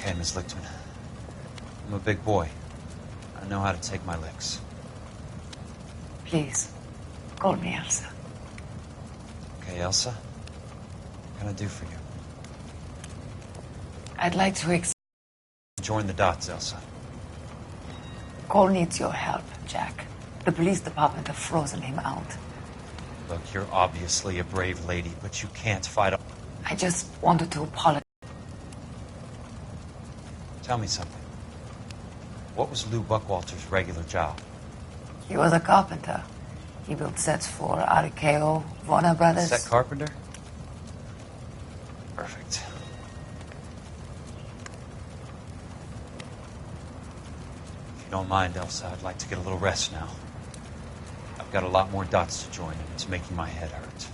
okay, Miss Lichtman. I'm a big boy. I know how to take my licks. Please, call me Elsa. Okay, Elsa? What can I do for you? I'd like to Join the dots, Elsa. Cole needs your help, Jack. The police department have frozen him out. Look, you're obviously a brave lady, but you can't fight a... I just wanted to apologize. Tell me something. What was Lou Buckwalter's regular job? He was a carpenter. He built sets for RKO, Warner Brothers. Set carpenter? Perfect. If you don't mind, Elsa, I'd like to get a little rest now. I've got a lot more dots to join, and it's making my head hurt.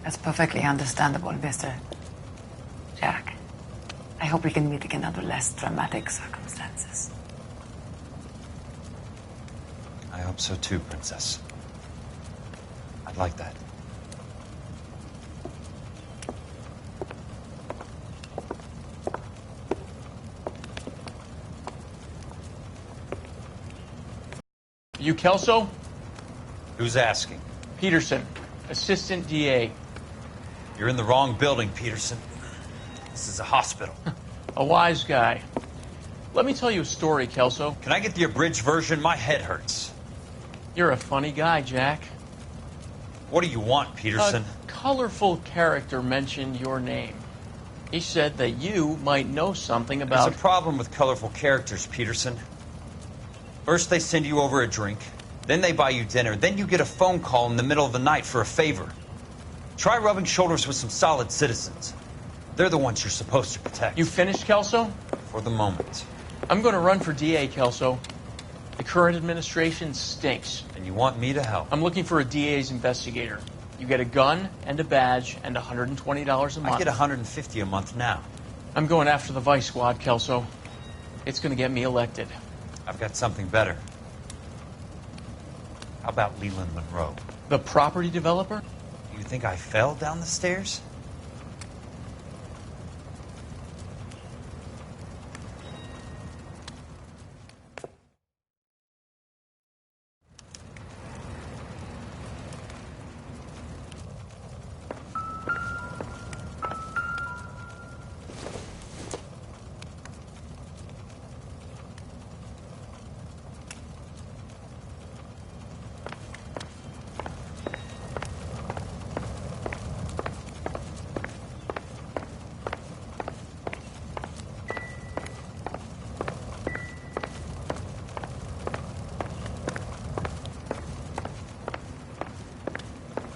That's perfectly understandable, Mr. Jack. I hope we can meet again under less dramatic circumstances. I hope so too, Princess. I'd like that. You Kelso? Who's asking? Peterson, Assistant DA. You're in the wrong building, Peterson. This is a hospital. A wise guy. Let me tell you a story, Kelso. Can I get the abridged version? My head hurts. You're a funny guy, Jack. What do you want, Peterson? A colorful character mentioned your name. He said that you might know something about... There's a problem with colorful characters, Peterson. First they send you over a drink, then they buy you dinner, then you get a phone call in the middle of the night for a favor. Try rubbing shoulders with some solid citizens. They're the ones you're supposed to protect. You finished, Kelso? For the moment. I'm going to run for DA, Kelso. The current administration stinks. And you want me to help? I'm looking for a DA's investigator. You get a gun and a badge and $120 a month. I get $150 a month now. I'm going after the Vice Squad, Kelso. It's going to get me elected. I've got something better. How about Leland Monroe? The property developer? You think I fell down the stairs?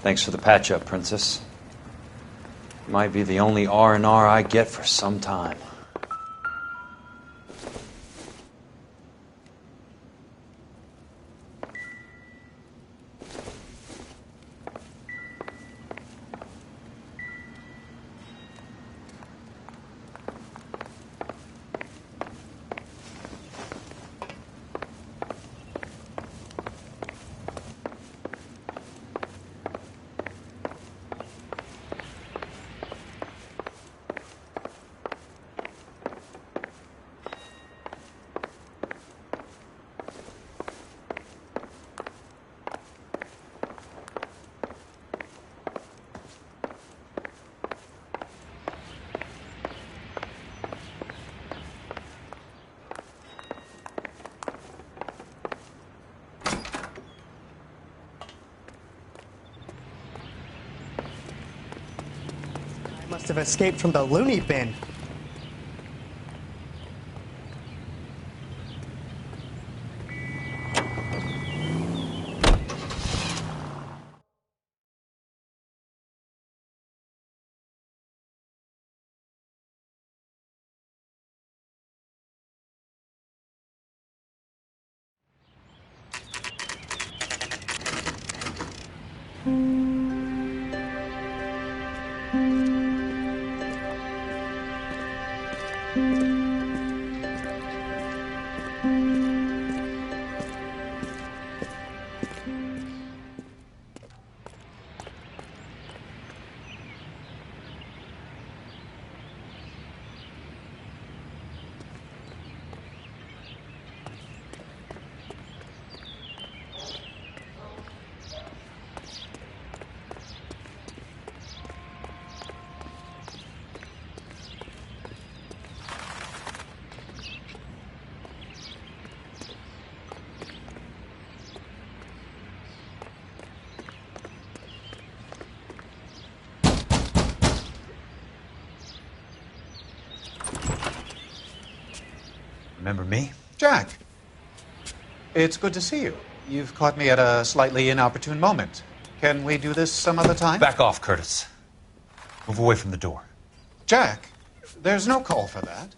Thanks for the patch-up, Princess. Might be the only R&R I get for some time. Must have escaped from the loony bin. Remember me? Jack, it's good to see you. You've caught me at a slightly inopportune moment. Can we do this some other time? Back off, Curtis. Move away from the door. Jack, there's no call for that.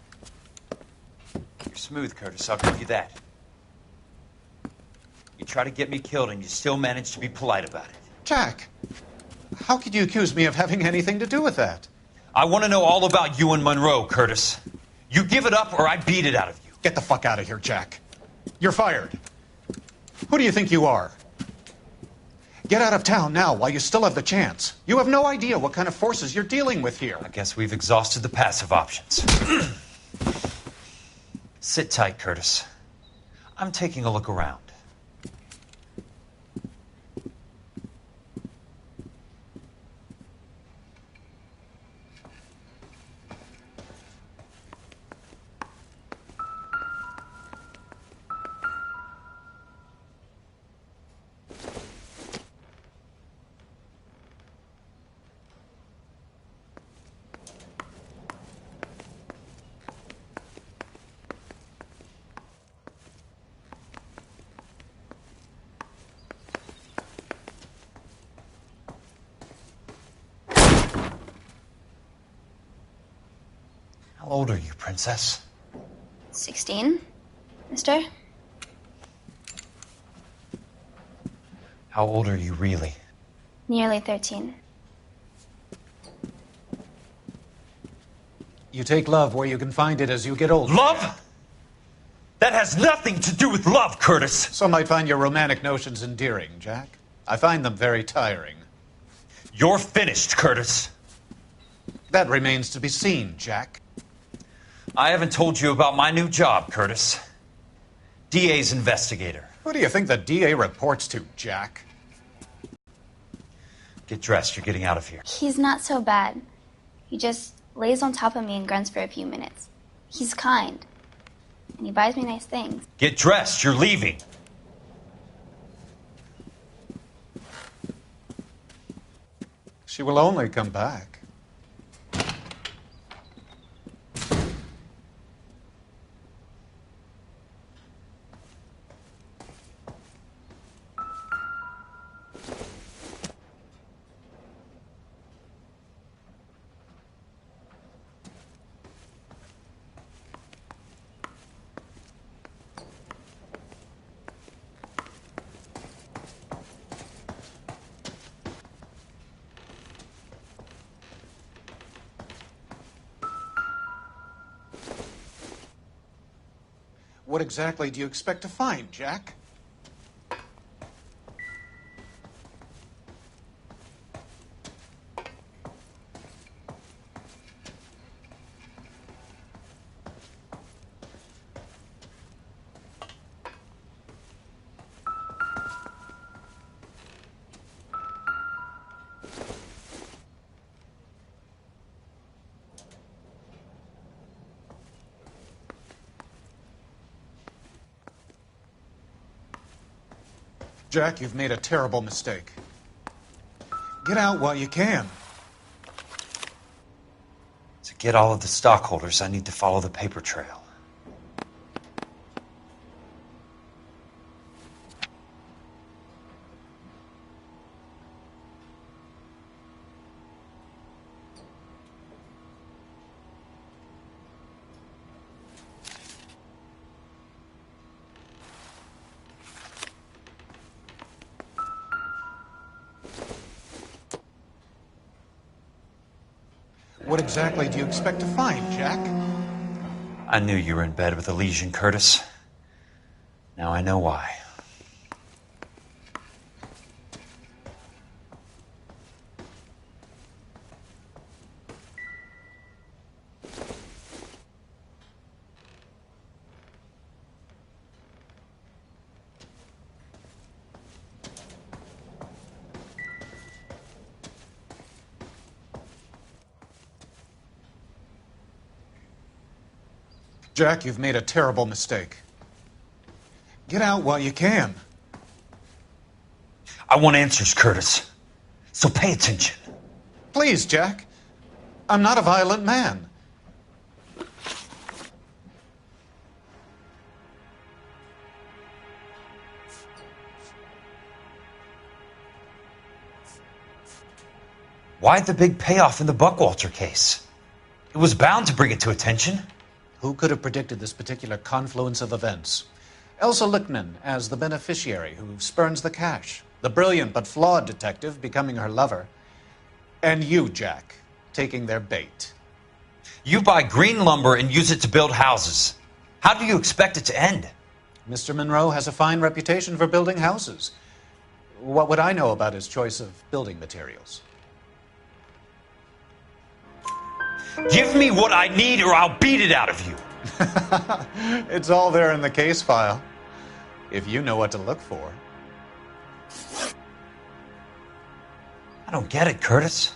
You're smooth, Curtis, I'll give you that. You try to get me killed and you still manage to be polite about it. Jack, how could you accuse me of having anything to do with that? I want to know all about you and Monroe, Curtis. You give it up or I beat it out of you. Get the fuck out of here, Jack. You're fired. Who do you think you are? Get out of town now while you still have the chance. You have no idea what kind of forces you're dealing with here. I guess we've exhausted the passive options. Sit tight, Curtis. I'm taking a look around. How old are you, Princess? 16, mister? How old are you really? Nearly 13. You take love where you can find it as you get older. Love? That has nothing to do with love, Curtis. Some might find your romantic notions endearing, Jack. I find them very tiring. You're finished, Curtis. That remains to be seen, Jack. I haven't told you about my new job, Curtis. DA's investigator. Who do you think the DA reports to, Jack? Get dressed, you're getting out of here. He's not so bad. He just lays on top of me and grunts for a few minutes. He's kind. And he buys me nice things. Get dressed, you're leaving. She will only come back. What exactly do you expect to find, Jack? Jack, you've made a terrible mistake. Get out while you can. To get all of the stockholders, I need to follow the paper trail. What exactly do you expect to find, Jack? I knew you were in bed with a lesion, Curtis. Now I know why. Jack, you've made a terrible mistake. Get out while you can. I want answers, Curtis. So pay attention. Please, Jack. I'm not a violent man. Why the big payoff in the Buckwalter case? It was bound to bring it to attention. Who could have predicted this particular confluence of events? Elsa Lichtman as the beneficiary who spurns the cash, the brilliant but flawed detective becoming her lover, and you, Jack, taking their bait. You buy green lumber and use it to build houses. How do you expect it to end? Mr. Monroe has a fine reputation for building houses. What would I know about his choice of building materials? Give me what I need or I'll beat it out of you. It's all there in the case file, if you know what to look for. I don't get it, Curtis.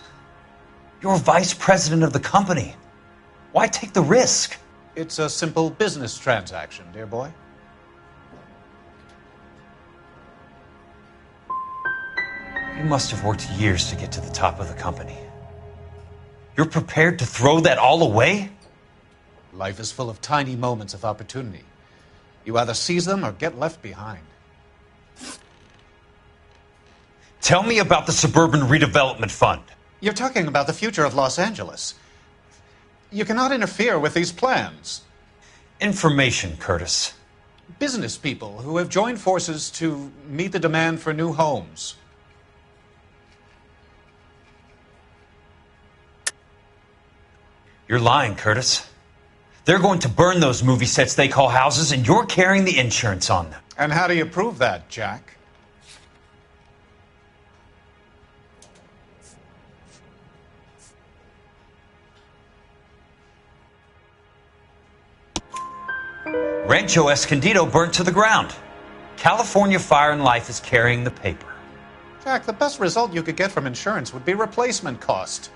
You're vice president of the company. Why take the risk? It's a simple business transaction, dear boy. You must have worked years to get to the top of the company. You're prepared to throw that all away? Life is full of tiny moments of opportunity. You either seize them or get left behind. Tell me about the Suburban Redevelopment Fund. You're talking about the future of Los Angeles. You cannot interfere with these plans. Information, Curtis. Business people who have joined forces to meet the demand for new homes. You're lying, Curtis. They're going to burn those movie sets they call houses, and you're carrying the insurance on them. And how do you prove that, Jack? Rancho Escondido burnt to the ground. California Fire and Life is carrying the paper. Jack, the best result you could get from insurance would be replacement cost.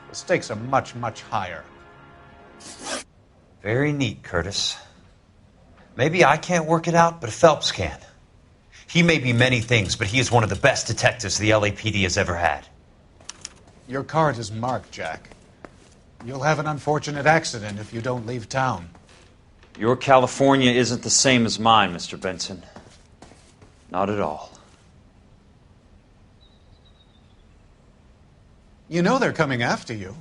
The stakes are much, much higher. Very neat, Curtis. Maybe I can't work it out, but Phelps can. He may be many things, but he is one of the best detectives the LAPD has ever had. Your card is marked, Jack. You'll have an unfortunate accident if you don't leave town. Your California isn't the same as mine, Mr. Benson. Not at all. You know they're coming after you.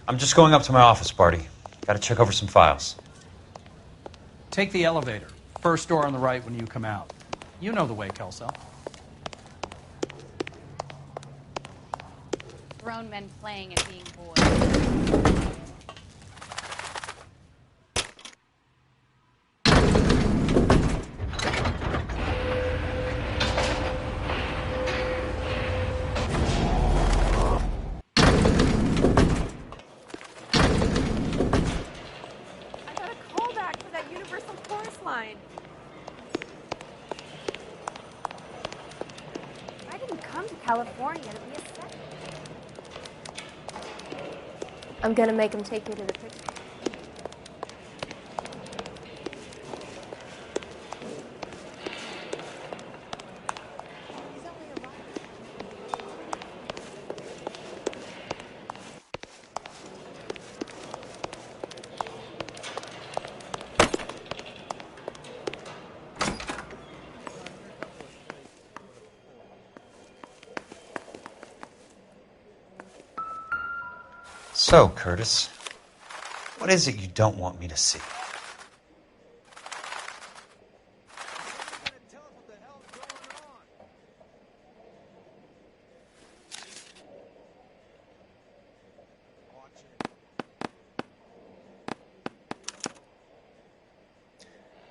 I'm just going up to my office, Barty. Gotta check over some files. Take the elevator. First door on the right when you come out. You know the way, Kelso. Grown men playing and being bored. California to be a set. I'm gonna make him take me to the picture. So, Curtis, what is it you don't want me to see?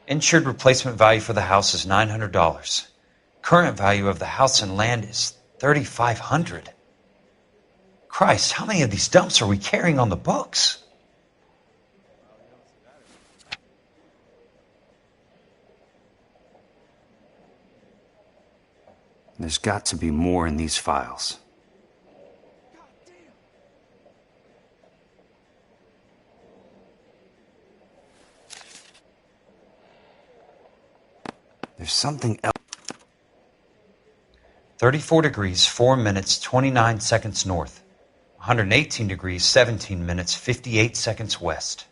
Insured replacement value for the house is $900. Current value of the house and land is $3,500. Christ, how many of these dumps are we carrying on the books? There's got to be more in these files. There's something else. 34 degrees, 4 minutes, 29 seconds north. 118 degrees, 17 minutes, 58 seconds west.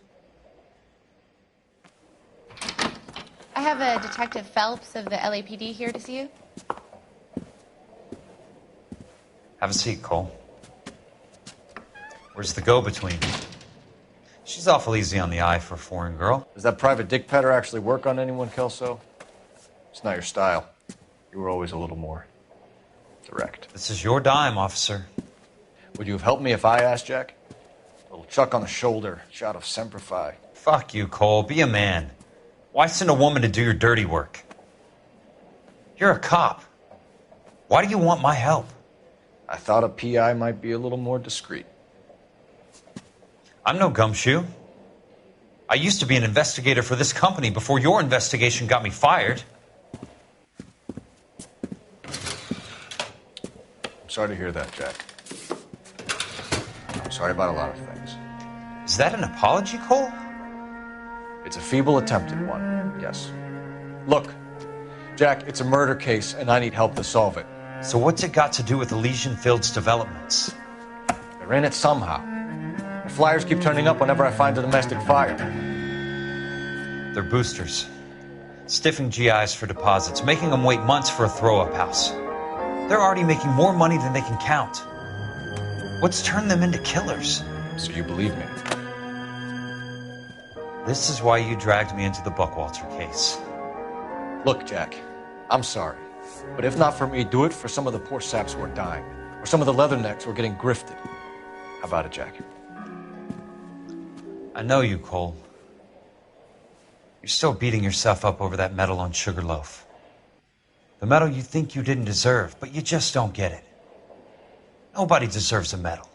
I have a Detective Phelps of the LAPD here to see you. Have a seat, Cole. Where's the go-between? She's awful easy on the eye for a foreign girl. Does that private dick petter actually work on anyone, Kelso? It's not your style. You were always a little more direct. This is your dime, officer. Would you have helped me if I asked, Jack? A little chuck on the shoulder, shot of Semper Fi. Fuck you, Cole. Be a man. Why send a woman to do your dirty work? You're a cop. Why do you want my help? I thought a PI might be a little more discreet. I'm no gumshoe. I used to be an investigator for this company before your investigation got me fired. I'm sorry to hear that, Jack. I'm sorry about a lot of things. Is that an apology, Cole? It's a feeble attempt at one, yes. Look, Jack, it's a murder case, and I need help to solve it. So what's it got to do with Elysian Fields developments? They're in it somehow. The flyers keep turning up whenever I find a domestic fire. They're boosters. Stiffing GIs for deposits, making them wait months for a throw-up house. They're already making more money than they can count. What's turned them into killers? So you believe me? This is why you dragged me into the Buckwalter case. Look, Jack, I'm sorry. But if not for me, do it for some of the poor saps who are dying. Or some of the leathernecks who are getting grifted. How about it, Jack? I know you, Cole. You're still beating yourself up over that medal on Sugarloaf. The medal you think you didn't deserve, but you just don't get it. Nobody deserves a medal.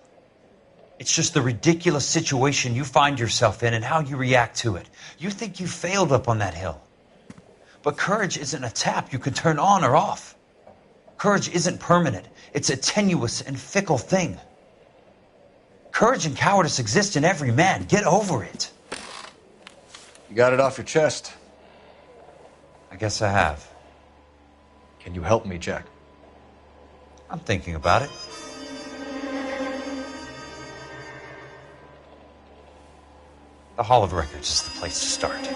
It's just the ridiculous situation you find yourself in and how you react to it. You think you failed up on that hill. But courage isn't a tap you can turn on or off. Courage isn't permanent. It's a tenuous and fickle thing. Courage and cowardice exist in every man. Get over it. You got it off your chest. I guess I have. Can you help me, Jack? I'm thinking about it. The Hall of Records is the place to start.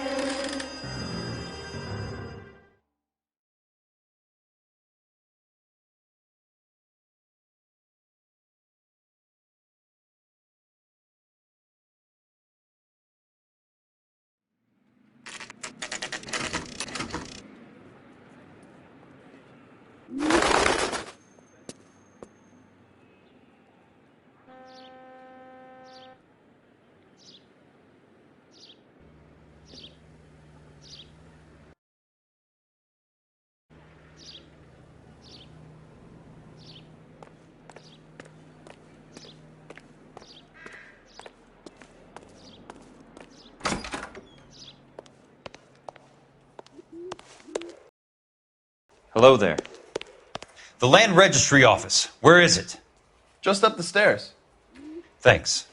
Hello there. The Land Registry Office. Where is it? Just up the stairs. Thanks.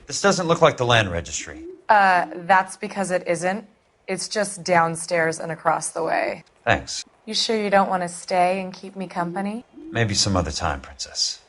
This doesn't look like the land registry. That's because it isn't. It's just downstairs and across the way. Thanks. You sure you don't want to stay and keep me company? Maybe some other time, Princess.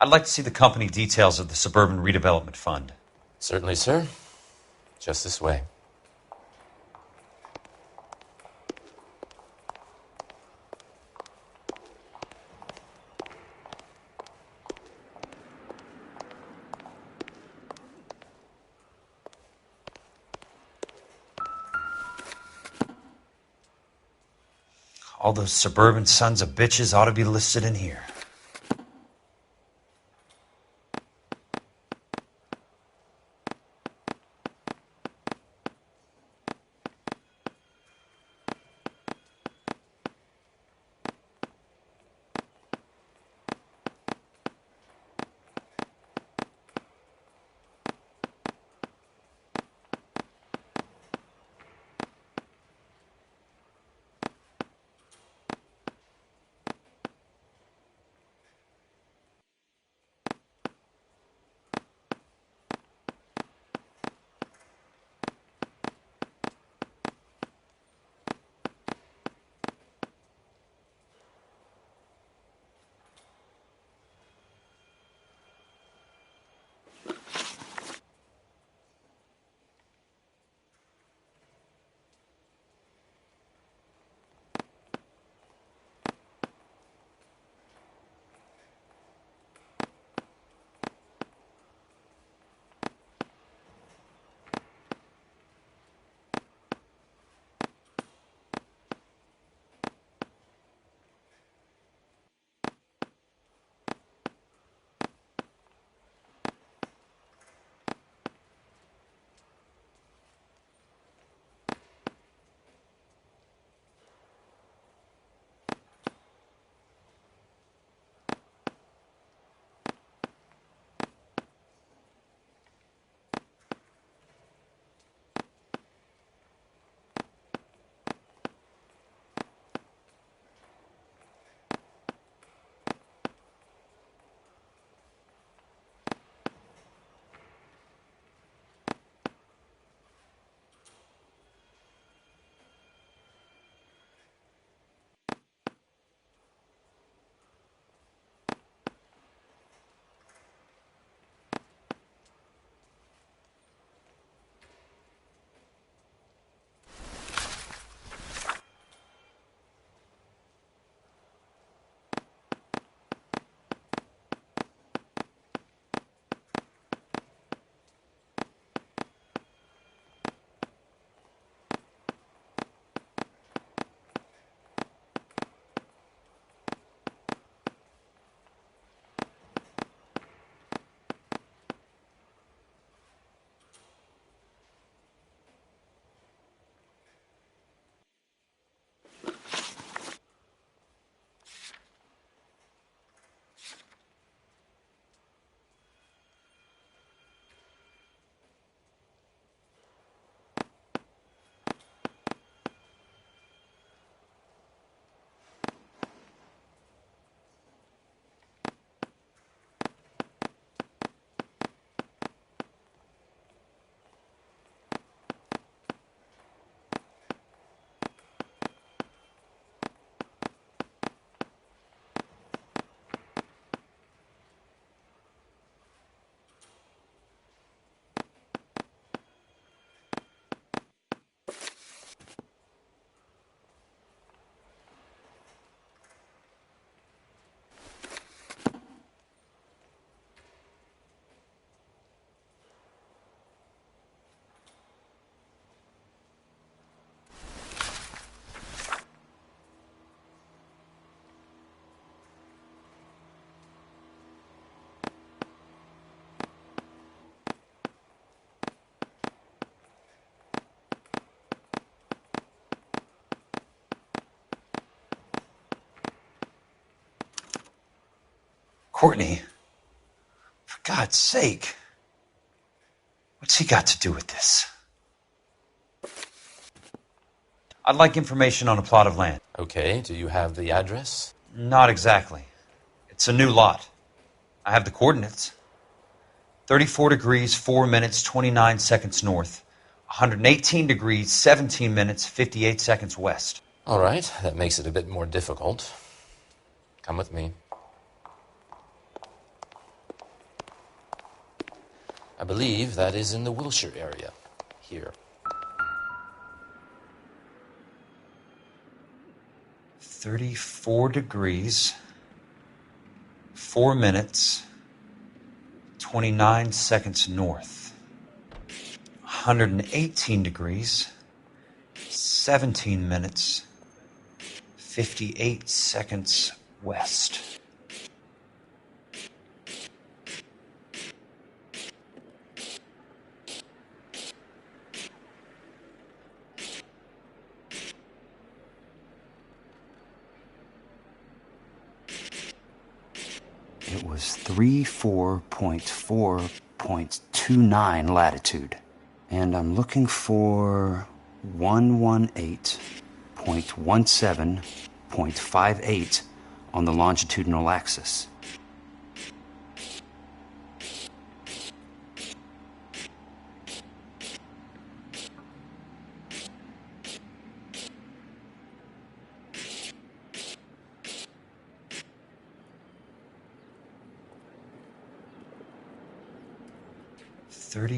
I'd like to see the company details of the Suburban Redevelopment Fund. Certainly, sir. Just this way. All those suburban sons of bitches ought to be listed in here. Courtney, for God's sake, what's he got to do with this? I'd like information on a plot of land. Okay, do you have the address? Not exactly. It's a new lot. I have the coordinates. 34 degrees, 4 minutes, 29 seconds north. 118 degrees, 17 minutes, 58 seconds west. All right, that makes it a bit more difficult. Come with me. I believe that is in the Wilshire area. Here. 34 degrees, 4 minutes, 29 seconds north. 118 degrees, 17 minutes, 58 seconds west. It was 34.4.29 latitude. And I'm looking for 118.17.58 on the longitudinal axis.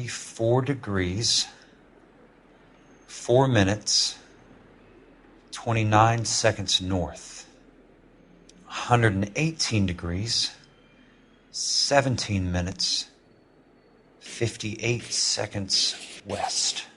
Four degrees, 4 minutes, 29 seconds north. 118 degrees, 17 minutes, 58 seconds west.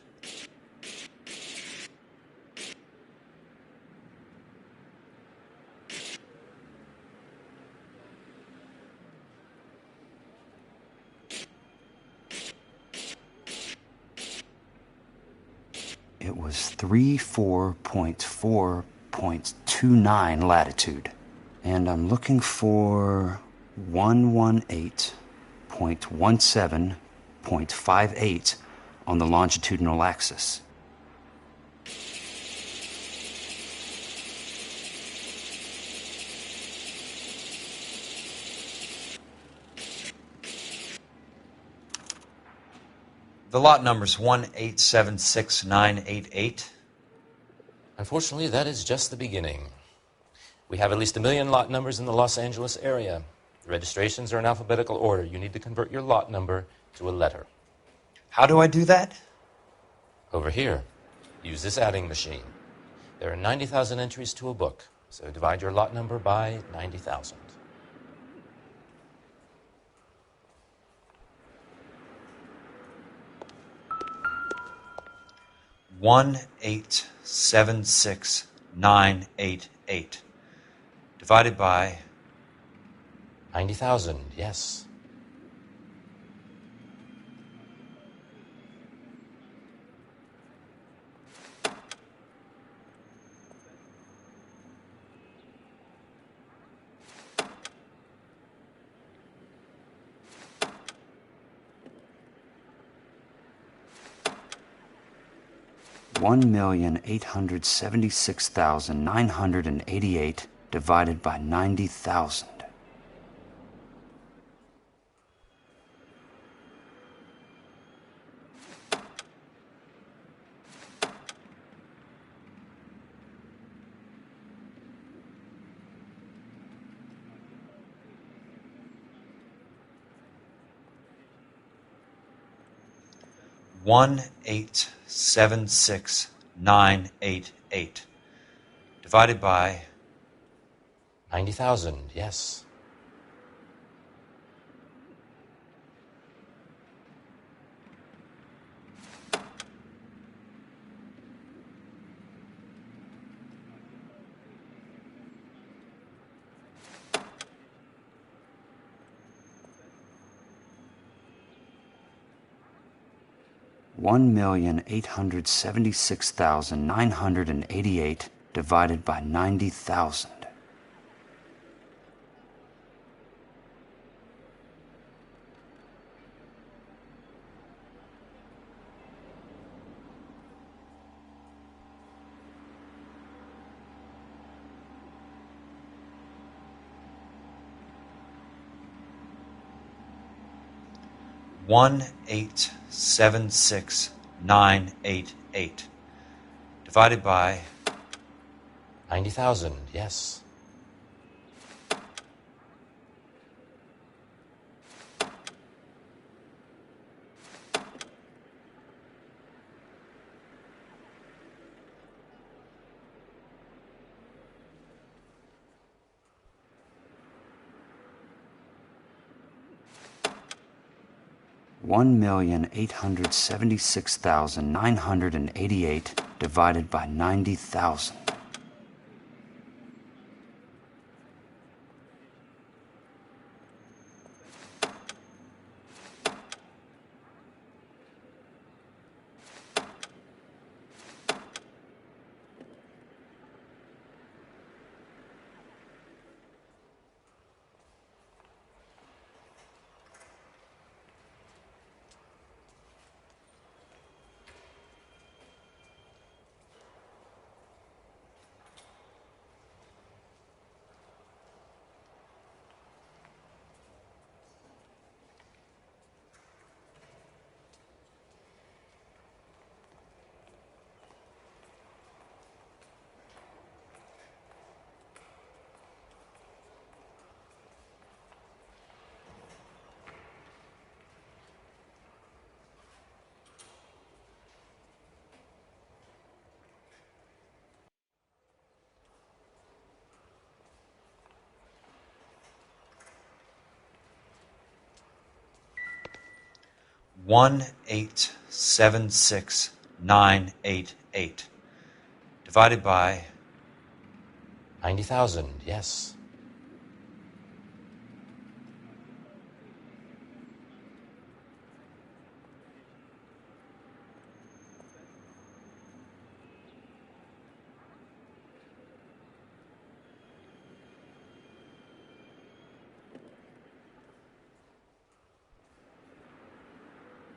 It was 34.4.29 latitude. And I'm looking for 118.17.58 on the longitudinal axis. The lot number's 1876988. Unfortunately, that is just the beginning. We have at least 1 million lot numbers in the Los Angeles area. The registrations are in alphabetical order. You need to convert your lot number to a letter. How do I do that? Over here. Use this adding machine. There are 90,000 entries to a book, so divide your lot number by 90,000. One 1876988 divided by 90,000, yes. $1,876,988 divided by 90,000. One 1876988 divided by 90,000, yes. $1,876,988 divided by 90,000. 1,876,988 divided by 90,000, yes. $1,876,988 divided by 90,000. $1,876,988 divided by 90,000, yes.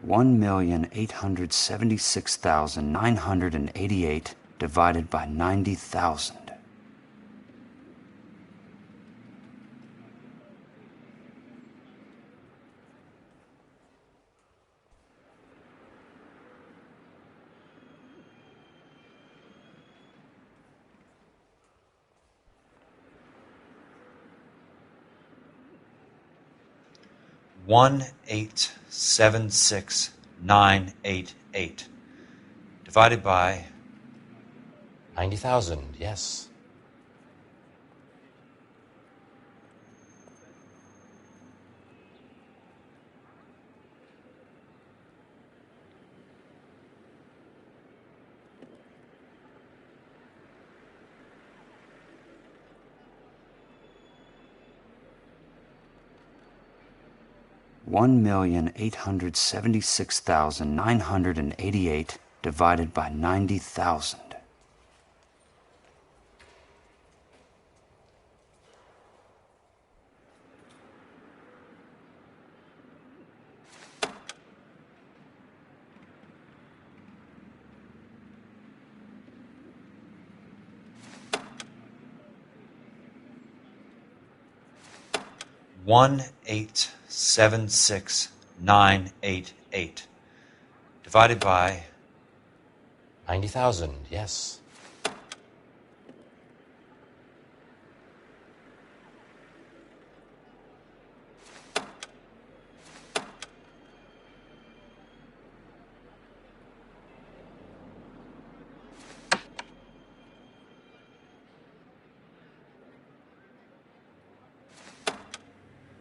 $1,876,988 divided by 90,000. $1,876,988 divided by 90,000, yes. $1,876,988 divided by 90,000. $1,876,988 divided by 90,000, yes.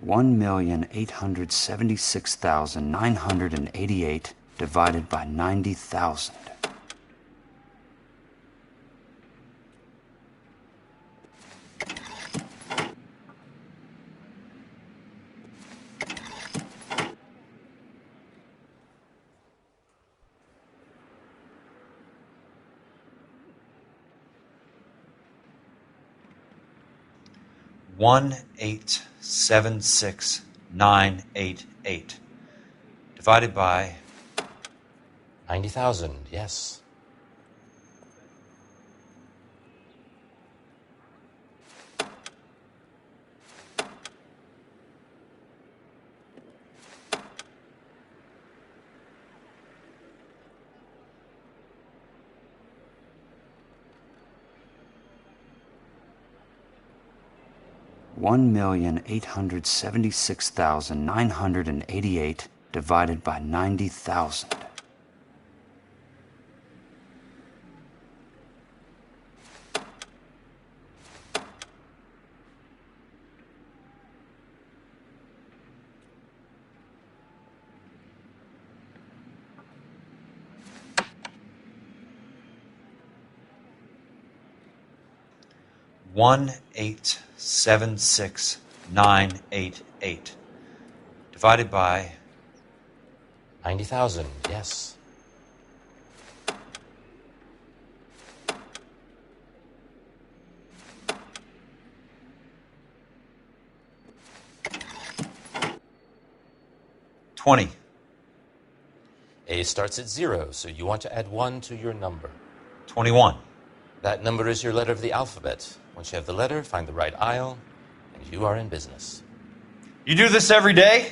$1,876,988 divided by 90,000. $1,876,988 divided by 90,000, yes. 1,876,988 divided by 90,000. $1,876,988 divided by 90,000, yes. $20. A starts at 0, so you want to add 1 to your number. 21. That number is your letter of the alphabet. Once you have the letter, find the right aisle, and you are in business. You do this every day?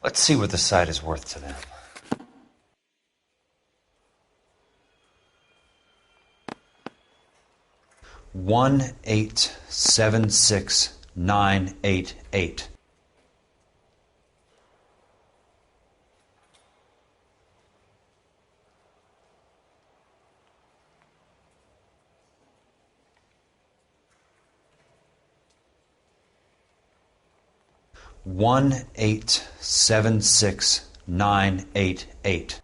Let's see what the site is worth to them. $1,876,988. $1,876,988.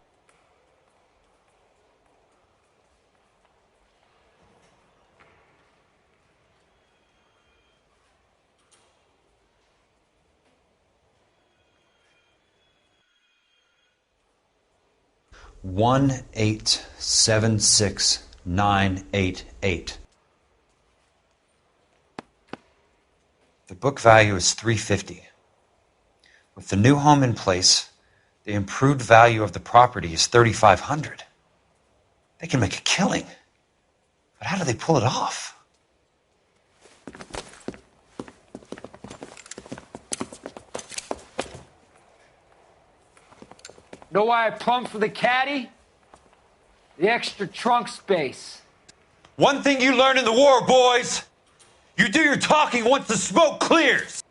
1876988. The book value is $350. With the new home in place, the improved value of the property is $3,500. They can make a killing. But how do they pull it off? Know why I plumbed for the caddy? The extra trunk space. One thing you learn in the war, boys. You do your talking once the smoke clears.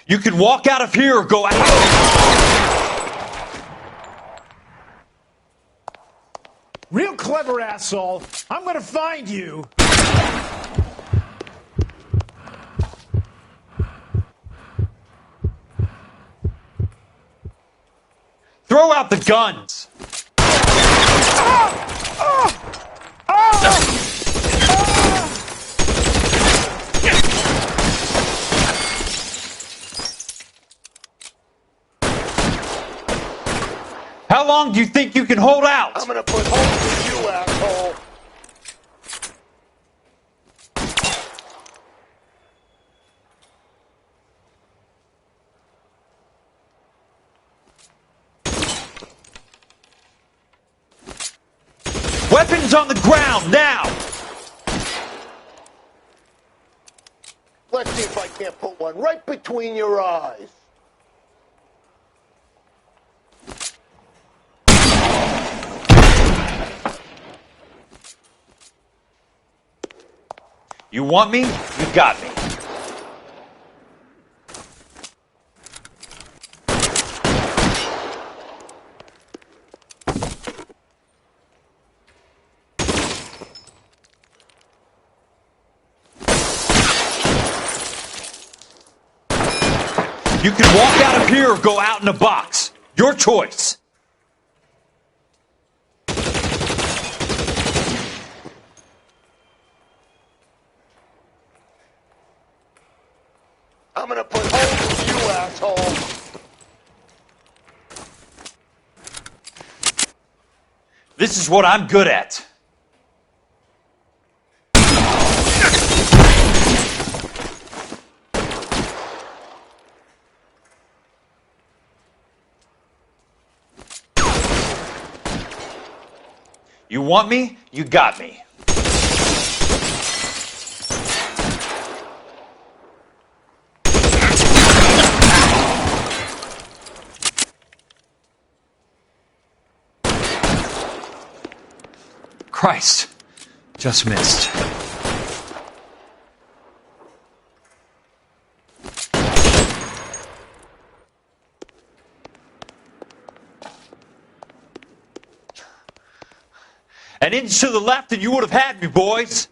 You can walk out of here or go out. Real clever, asshole. I'm gonna find you. Throw out the guns. How long do you think you can hold out? I'm gonna put holes in you, asshole. Weapons on the ground, now! Let's see if I can't put one right between your eyes. You want me? You got me. You can walk out of here or go out in a box. Your choice. I'm gonna put holes in you, asshole. This is what I'm good at. You want me? You got me. Christ, just missed. An inch to the left and you would have had me, boys.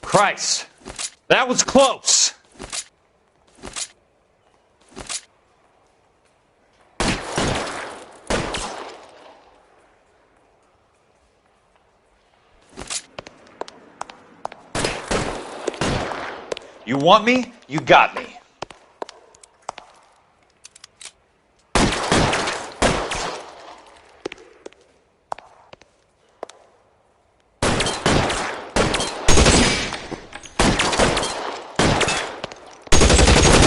Christ, that was close. You want me? You got me.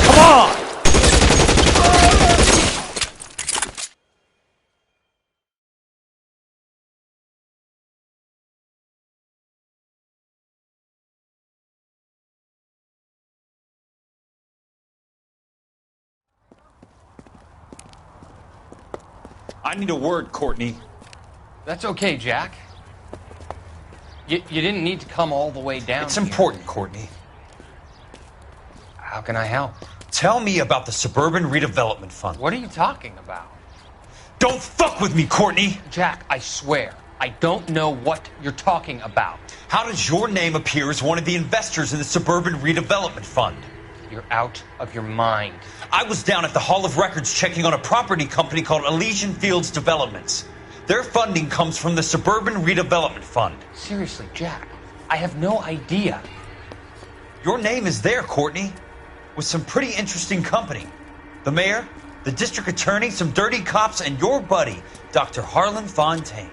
Come on! I need a word, Courtney. That's okay, Jack. You didn't need to come all the way down. It's important, Courtney. How can I help? Tell me about the Suburban Redevelopment Fund. What are you talking about? Don't fuck with me, Courtney! Jack, I swear, I don't know what you're talking about. How does your name appear as one of the investors in the Suburban Redevelopment Fund? You're out of your mind. I was down at the Hall of Records checking on a property company called Elysian Fields Developments. Their funding comes from the Suburban Redevelopment Fund. Seriously, Jack, I have no idea. Your name is there, Courtney, with some pretty interesting company. The mayor, the district attorney, some dirty cops, and your buddy, Dr. Harlan Fontaine.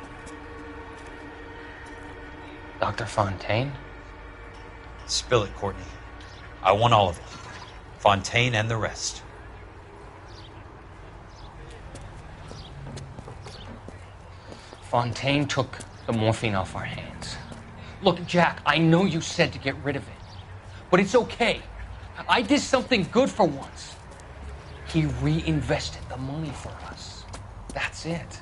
Dr. Fontaine? Spill it, Courtney. I want all of it. Fontaine and the rest. Fontaine took the morphine off our hands. Look, Jack, I know you said to get rid of it, but it's okay. I did something good for once. He reinvested the money for us. That's it.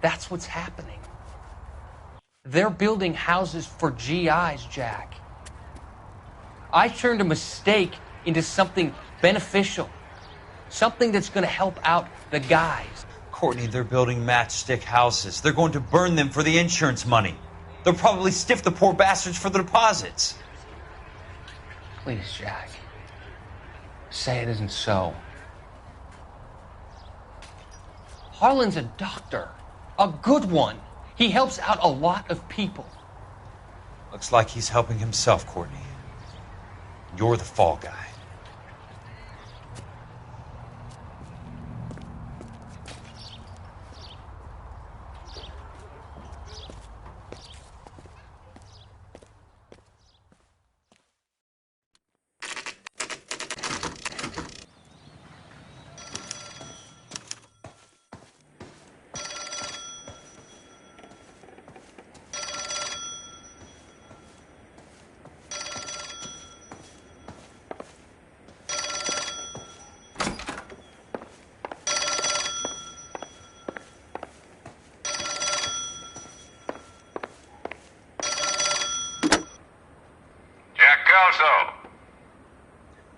That's what's happening. They're building houses for GIs, Jack. I turned a mistake into something beneficial. Something that's going to help out the guys. Courtney, they're building matchstick houses. They're going to burn them for the insurance money. They'll probably stiff the poor bastards for the deposits. Please, Jack. Say it isn't so. Harlan's a doctor. A good one. He helps out a lot of people. Looks like he's helping himself, Courtney. You're the fall guy.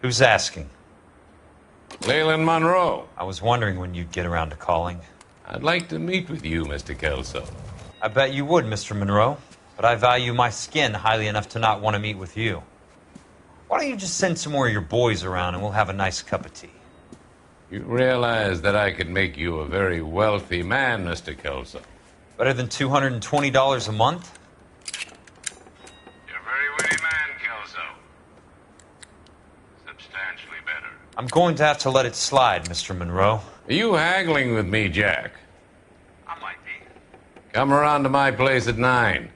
Who's asking? Leland Monroe. I was wondering when you'd get around to calling. I'd like to meet with you, Mr. Kelso. I bet you would, Mr. Monroe. But I value my skin highly enough to not want to meet with you. Why don't you just send some more of your boys around and we'll have a nice cup of tea? You realize that I could make you a very wealthy man, Mr. Kelso. Better than $220 a month? You're a very witty man, Kelso. Substantially better. I'm going to have to let it slide, Mr. Monroe. Are you haggling with me, Jack? I might be. Come around to my place at 9.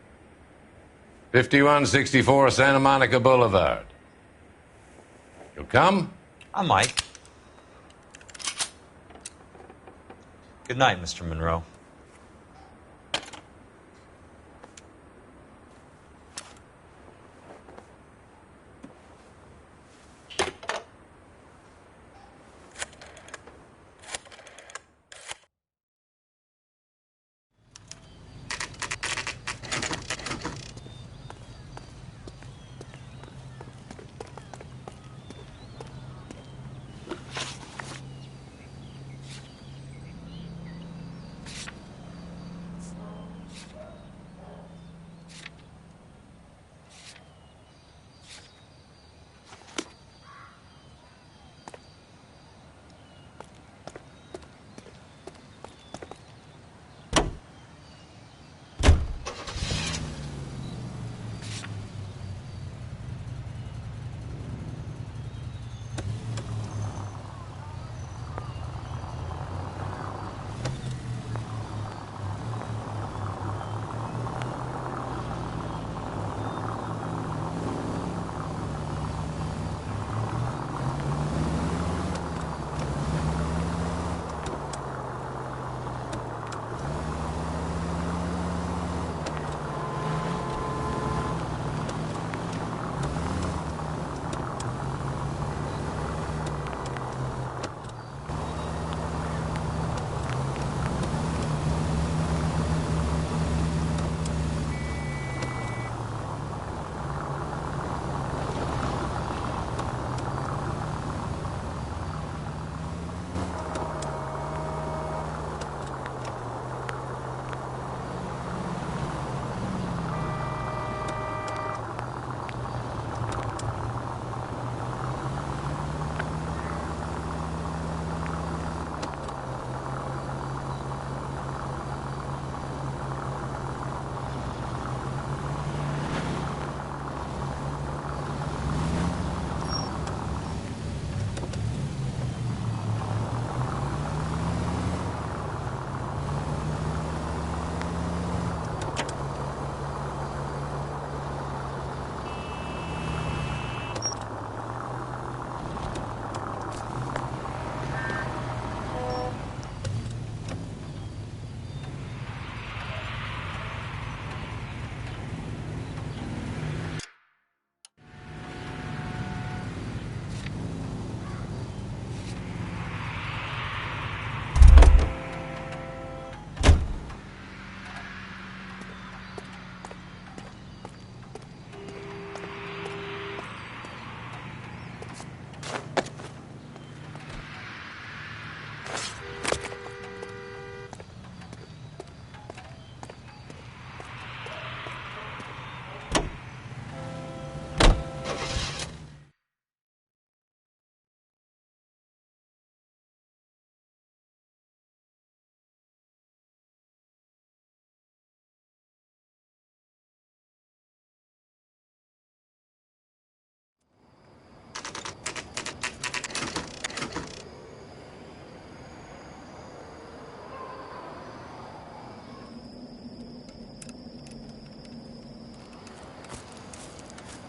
5164 Santa Monica Boulevard. You'll come? I might. Good night, Mr. Monroe.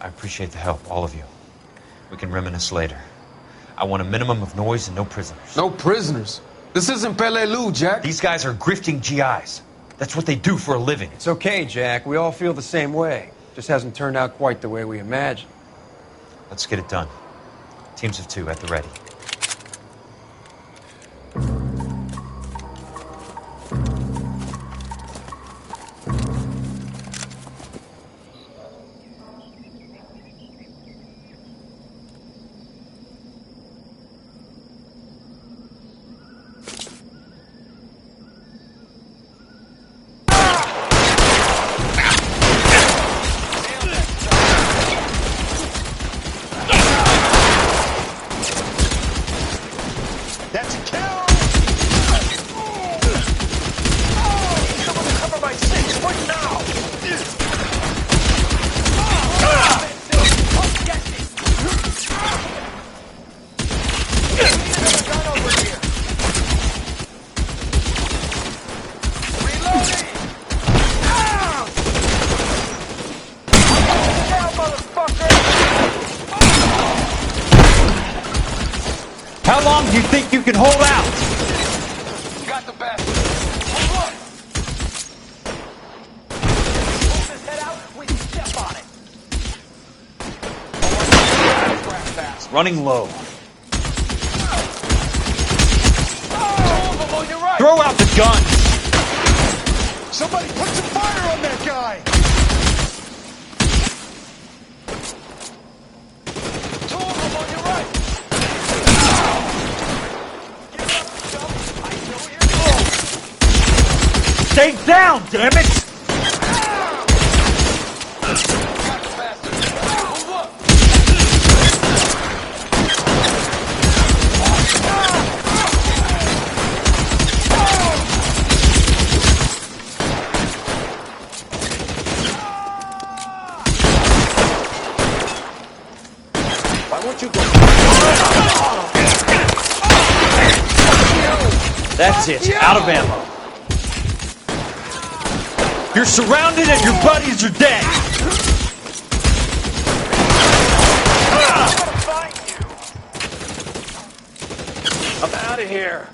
I appreciate the help, all of you. We can reminisce later. I want a minimum of noise and no prisoners. No prisoners? This isn't Pelelu, Jack. These guys are grifting GIs. That's what they do for a living. It's okay, Jack. We all feel the same way. Just hasn't turned out quite the way we imagined. Let's get it done. Teams of 2 at the ready. That's a kill! Someone cover my 6! What now? Gun over here. Reloading! Down, motherfucker! How long do you think you can hold out? Got the bastard. Hold on. Hold his head out, we can step on it. Running low. On your right. Throw out the gun! Somebody put some fire on that guy! Two of them on your right! Stay down, damn it! Why won't you go? That's it. Out of ammo. You're surrounded and your buddies are dead. I'm out of here.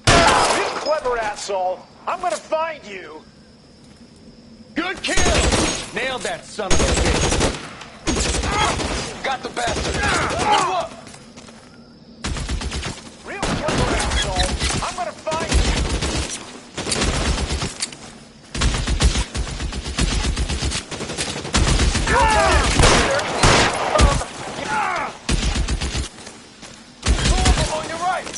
You clever asshole. I'm gonna find you. Good kill. Nailed that son of a bitch. Got the bastard. Move up. Real clever asshole. I'm gonna find you. On your right.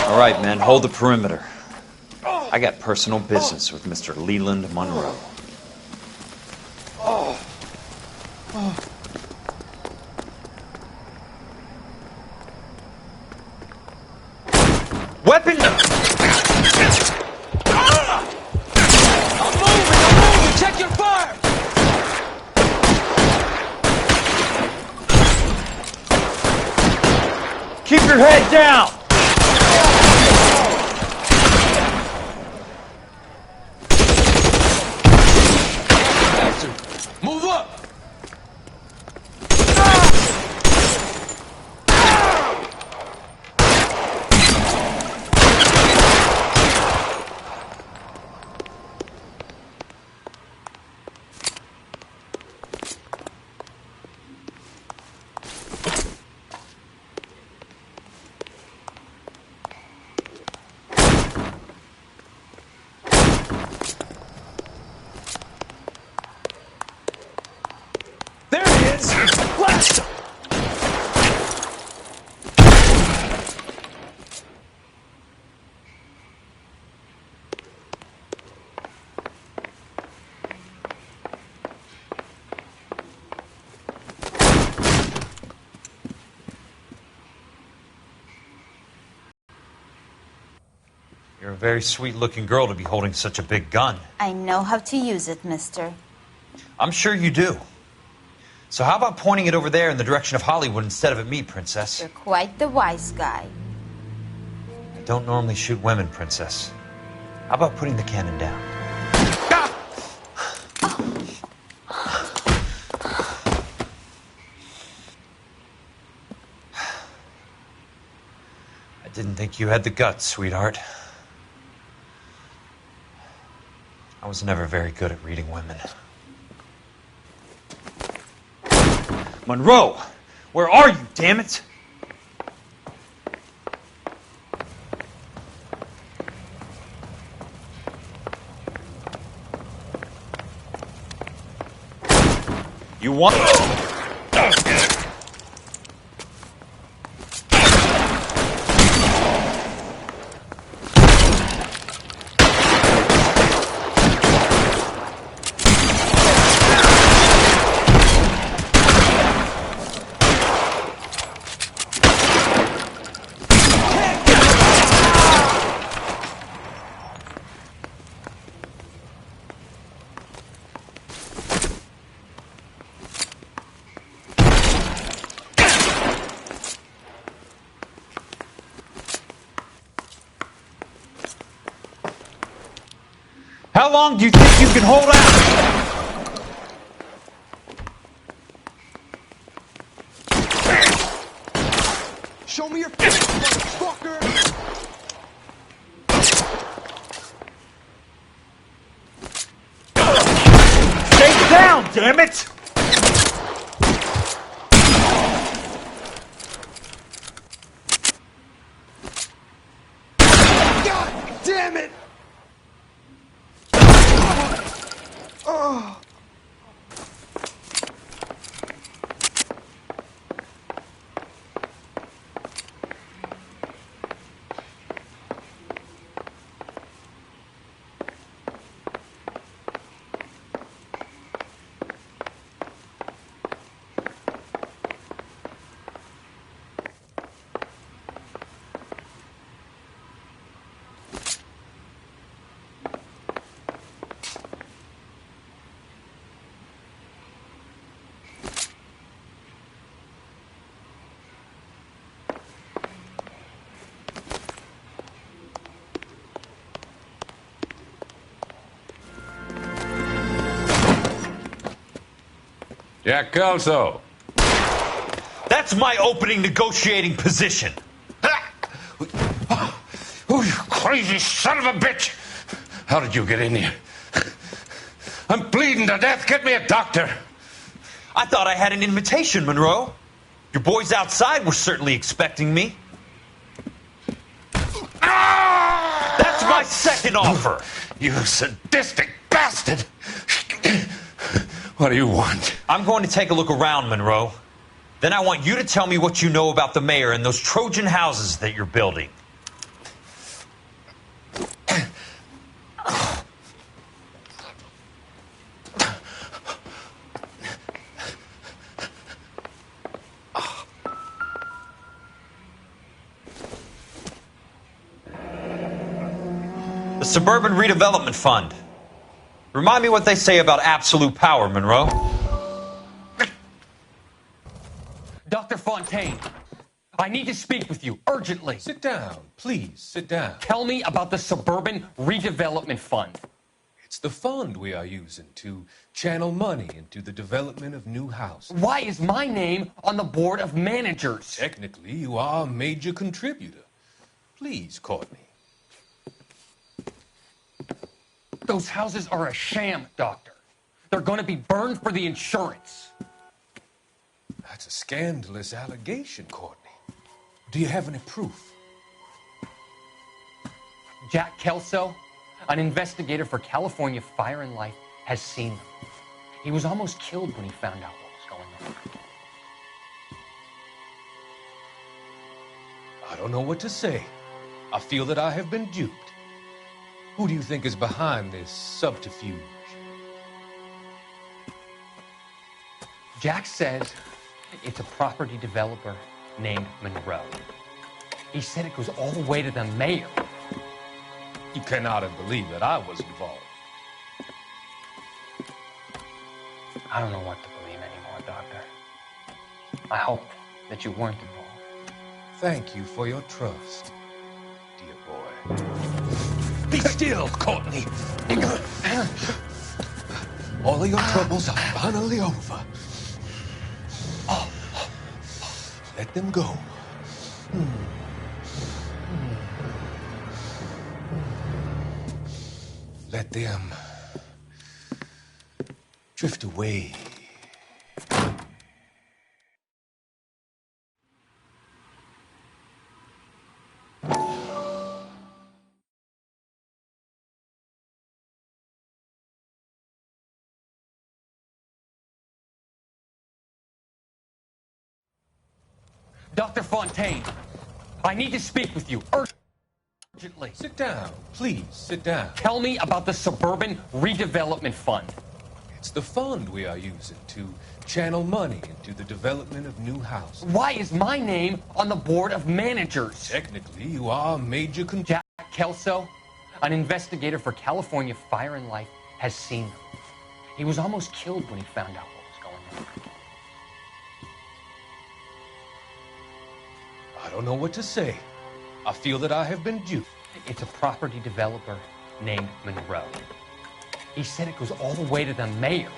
All right, men, hold the perimeter. I got personal business with Mr. Leland Monroe. Weapon! I'm moving! Check your fire! Keep your head down! Move up! There he is! Blast him! You're a very sweet-looking girl to be holding such a big gun. I know how to use it, mister. I'm sure you do. So how about pointing it over there in the direction of Hollywood instead of at me, Princess? You're quite the wise guy. Don't normally shoot women, Princess. How about putting the cannon down? I didn't think you had the guts, sweetheart. I was never very good at reading women. Monroe! Where are you, damn it? You want... How long do you think you can hold out? Show me your face, motherfucker! Stay down, damn it! God damn it! Oh. Jack Kelso. That's my opening negotiating position. Oh, you crazy son of a bitch! How did you get in here? I'm bleeding to death. Get me a doctor. I thought I had an invitation, Monroe. Your boys outside were certainly expecting me. That's my second offer. You sadistic bastard! What do you want? I'm going to take a look around, Monroe. Then I want you to tell me what you know about the mayor and those Trojan houses that you're building. The Suburban Redevelopment Fund. Remind me what they say about absolute power, Monroe. Dr. Fontaine, I need to speak with you urgently. Sit down, please, sit down. Tell me about the Suburban Redevelopment Fund. It's the fund we are using to channel money into the development of new houses. Why is my name on the board of managers? Technically, you are a major contributor. Please, Courtney. Those houses are a sham, Doctor. They're going to be burned for the insurance. That's a scandalous allegation, Courtney. Do you have any proof? Jack Kelso, an investigator for California Fire and Life, has seen them. He was almost killed when he found out what was going on. I don't know what to say. I feel that I have been duped. Who do you think is behind this subterfuge? Jack says it's a property developer named Monroe. He said it goes all the way to the mayor. You cannot have believed that I was involved. I don't know what to believe anymore, Doctor. I hope that you weren't involved. Thank you for your trust, dear Be still, Courtney. All of your troubles are finally over. Let them go. Let them drift away. Dr. Fontaine, I need to speak with you urgently. Sit down. Please, sit down. Tell me about the Suburban Redevelopment Fund. It's the fund we are using to channel money into the development of new houses. Why is my name on the board of managers? Technically, you are a major Jack Kelso, an investigator for California Fire and Life, has seen them. He was almost killed when he found out what was going on. I don't know what to say. I feel that I have been duped. It's a property developer named Monroe. He said it goes all the way to the mayor.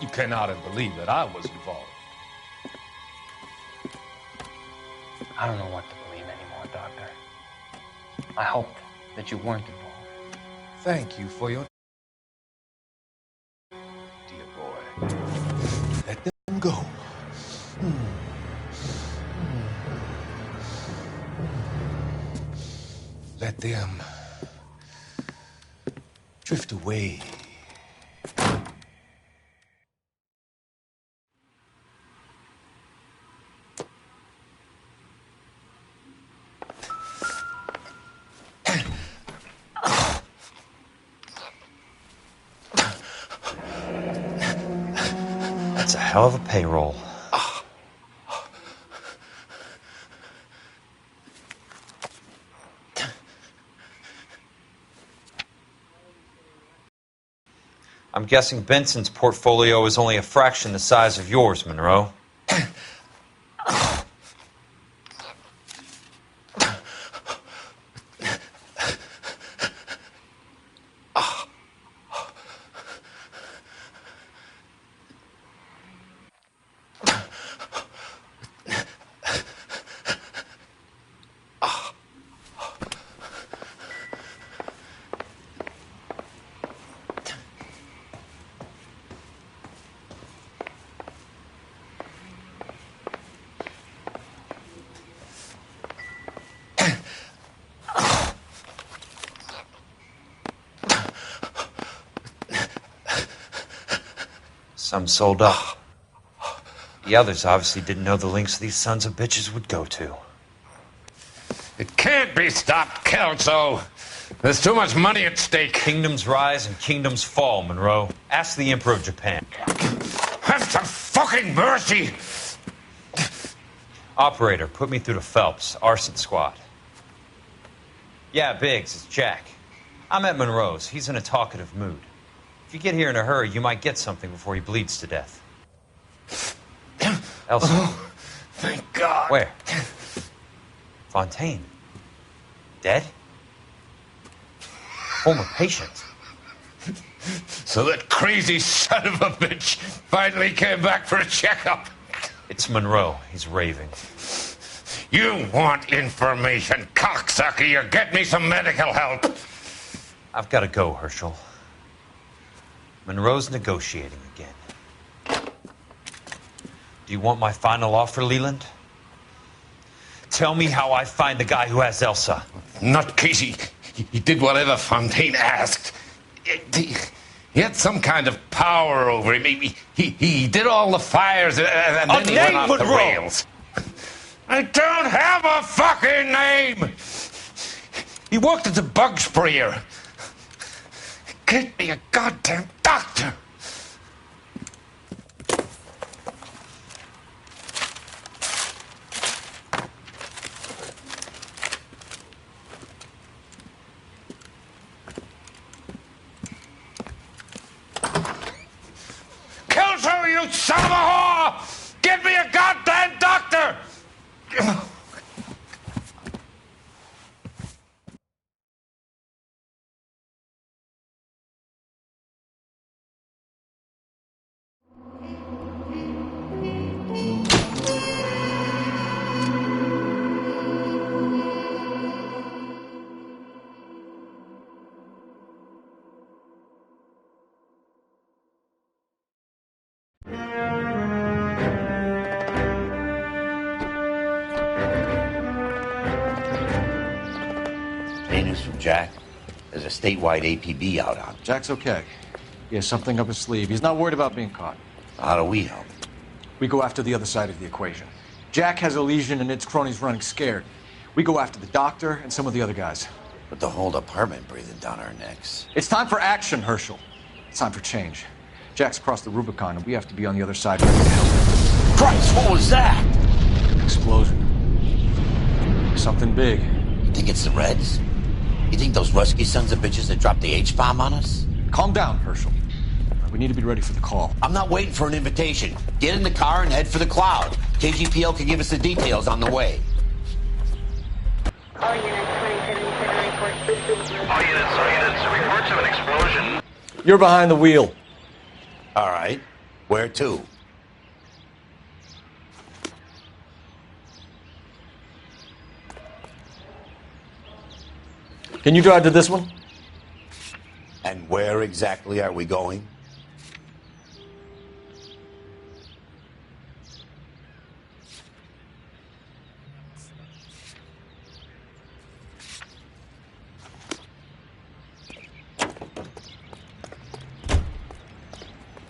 You cannot believe that I was involved. I don't know what to believe anymore, Doctor. I hoped that you weren't involved. Thank you for your... Dear boy. Let them go. Let them drift away. That's a hell of a payroll. I'm guessing Benson's portfolio is only a fraction the size of yours, Monroe. Some sold up. The others obviously didn't know the lengths these sons of bitches would go to. It can't be stopped, Kelso. There's too much money at stake. Kingdoms rise and kingdoms fall, Monroe. Ask the Emperor of Japan. Have some fucking mercy! Operator, put me through to Phelps, arson squad. Yeah, Biggs, it's Jack. I'm at Monroe's. He's in a talkative mood. If you get here in a hurry, you might get something before he bleeds to death. Elsa. Oh, thank God. Where? Fontaine. Dead? Former patient. So that crazy son of a bitch finally came back for a checkup. It's Monroe. He's raving. You want information, cocksucker. You get me some medical help. I've got to go, Herschel. Monroe's negotiating again. Do you want my final offer, Leland? Tell me how I find the guy who has Elsa. Not Casey. He did whatever Fontaine asked. He had some kind of power over him. He did all the fires and then he went off the rails. I don't have a fucking name! He worked as a bug sprayer. Get me a goddamn doctor! Kelso, you son of a whore! Get me a goddamn doctor! Jack? There's a statewide APB out on. Jack's okay. He has something up his sleeve. He's not worried about being caught. How do we help? We go after the other side of the equation. Jack has a legion and its cronies running scared. We go after the doctor and some of the other guys. But the whole department breathing down our necks. It's time for action, Herschel. It's time for change. Jack's crossed the Rubicon, and we have to be on the other side ready to help. Christ, what was that? Explosion. Something big. You think it's the Reds? You think those Rusky sons of bitches that dropped the H-bomb on us? Calm down, Herschel. We need to be ready for the call. I'm not waiting for an invitation. Get in the car and head for the cloud. KGPL can give us the details on the way. All units, reports of an explosion. You're behind the wheel. All right. Where to? Can you drive to this one? And where exactly are we going?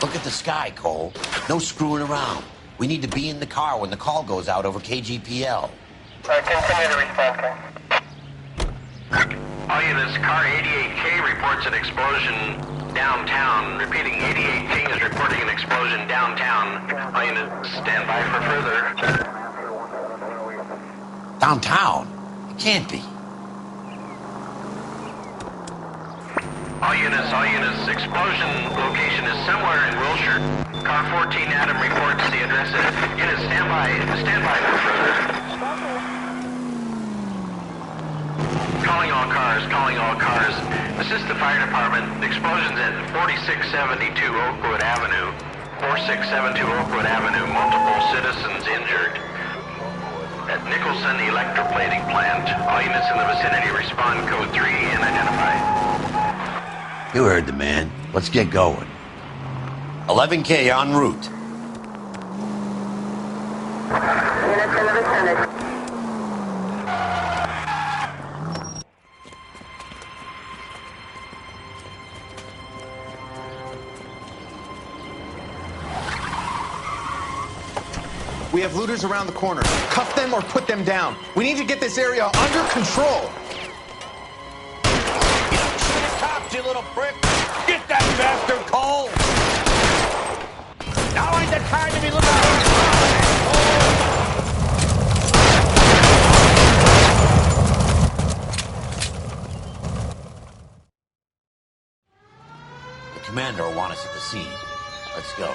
Look at the sky, Cole. No screwing around. We need to be in the car when the call goes out over KGPL. Continue to respond. All units, car 88K reports an explosion downtown. Repeating, 88K is reporting an explosion downtown. All units, stand by for further. Downtown? It can't be. All units, explosion location is somewhere in Wilshire. Car 14 Adam reports the address. Units, stand by for further. Calling all cars. Assist the fire department. Explosions at 4672 Oakwood Avenue. 4672 Oakwood Avenue. Multiple citizens injured. At Nicholson Electroplating Plant. All units in the vicinity respond code 3 and identify. You heard the man. Let's get going. 11K en route. Units in the vicinity. We have looters around the corner. Cuff them or put them down. We need to get this area under control. Cops, you little prick! Get that bastard, Cole! Now ain't the time to be looking at the commander will want us at the scene. Let's go.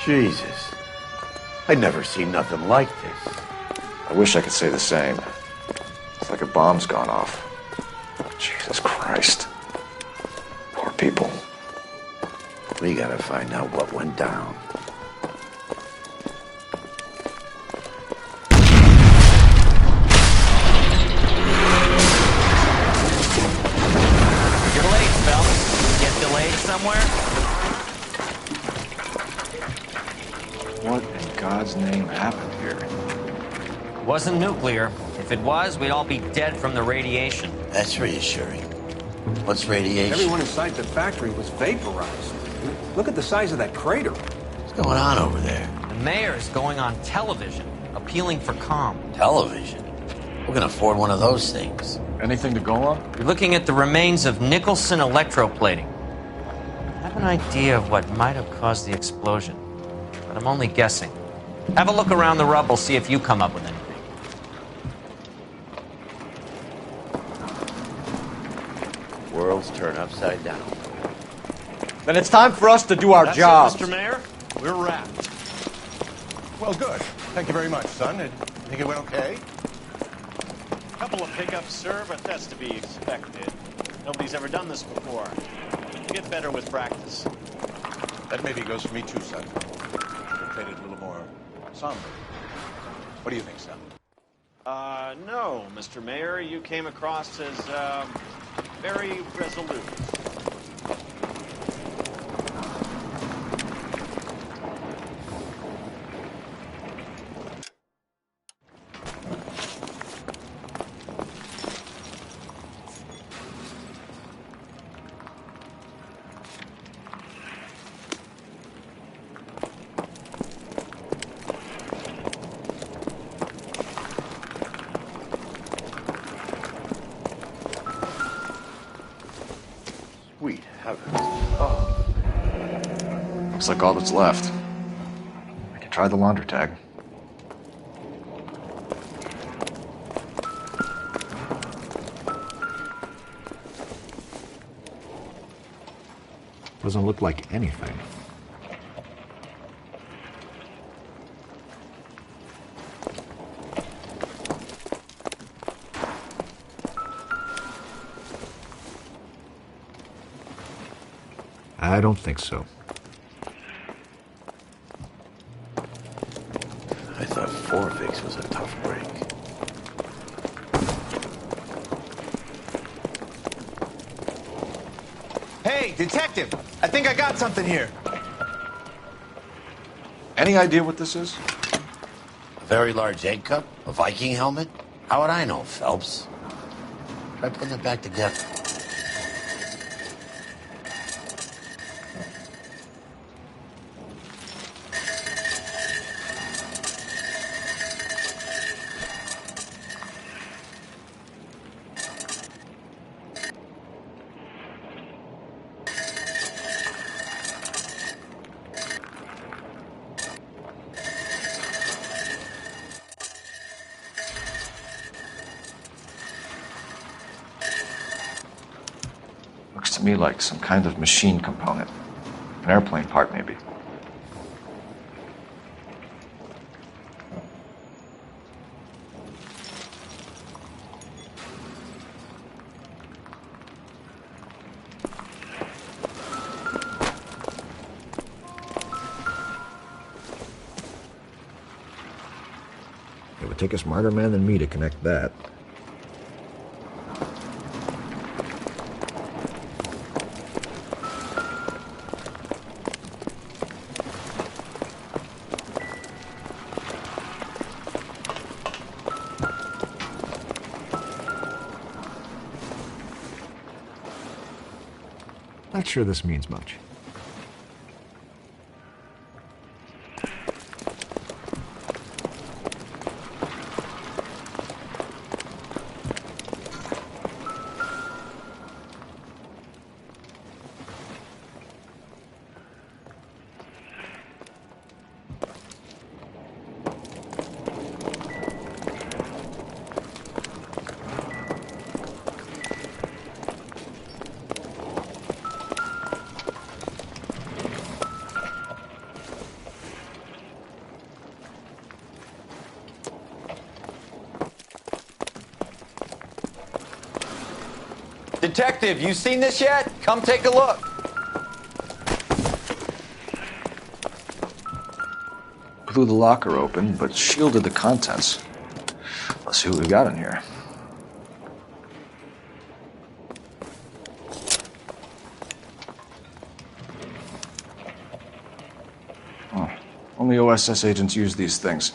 Jesus. I'd never seen nothing like this. I wish I could say the same. It's like a bomb's gone off. Jesus Christ. Poor people. We gotta find out what went down. You're late, Phelps. Get delayed somewhere? What in God's name happened here? It wasn't nuclear. If it was, we'd all be dead from the radiation. That's reassuring. What's radiation? Everyone inside the factory was vaporized. Look at the size of that crater. What's going on over there? The mayor's going on television, appealing for calm. Television? Who can afford one of those things? Anything to go on? You're looking at the remains of Nicholson electroplating. I have an idea of what might have caused the explosion, but I'm only guessing. Have a look around the rubble, see if you come up with anything. Worlds turn upside down. Then it's time for us to do our jobs. Mr. Mayor, we're wrapped. Well, good. Thank you very much, son. I think it went okay. Couple of hiccups, sir, but that's to be expected. Nobody's ever done this before. You get better with practice. That maybe goes for me too, son. You've played it a little more somber. What do you think, son? No, Mr. Mayor. You came across as, very resolute. heavens. Oh. Looks like all that's left. I can try the laundry tag. Doesn't look like anything. I don't think so. I thought 4 Vicks was a tough break. Hey, detective! I think I got something here. Any idea what this is? A very large egg cup? A Viking helmet? How would I know, Phelps? Try putting it back together. Looks to me like some kind of machine component. An airplane part, maybe. It would take a smarter man than me to connect that. Not sure this means much. Detective, you seen this yet? Come take a look. Blew the locker open, but shielded the contents. Let's see what we got in here. Oh, only OSS agents use these things.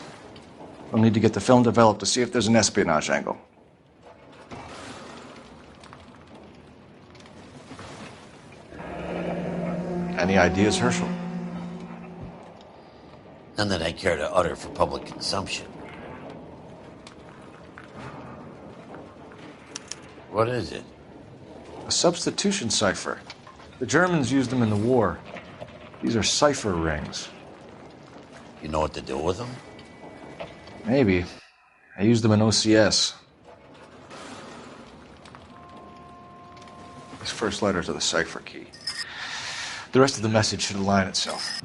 We'll need to get the film developed to see if there's an espionage angle. Any ideas, Herschel? None that I care to utter for public consumption. What is it? A substitution cipher. The Germans used them in the war. These are cipher rings. You know what to do with them? Maybe. I used them in OCS. These first letters are the cipher key. The rest of the message should align itself.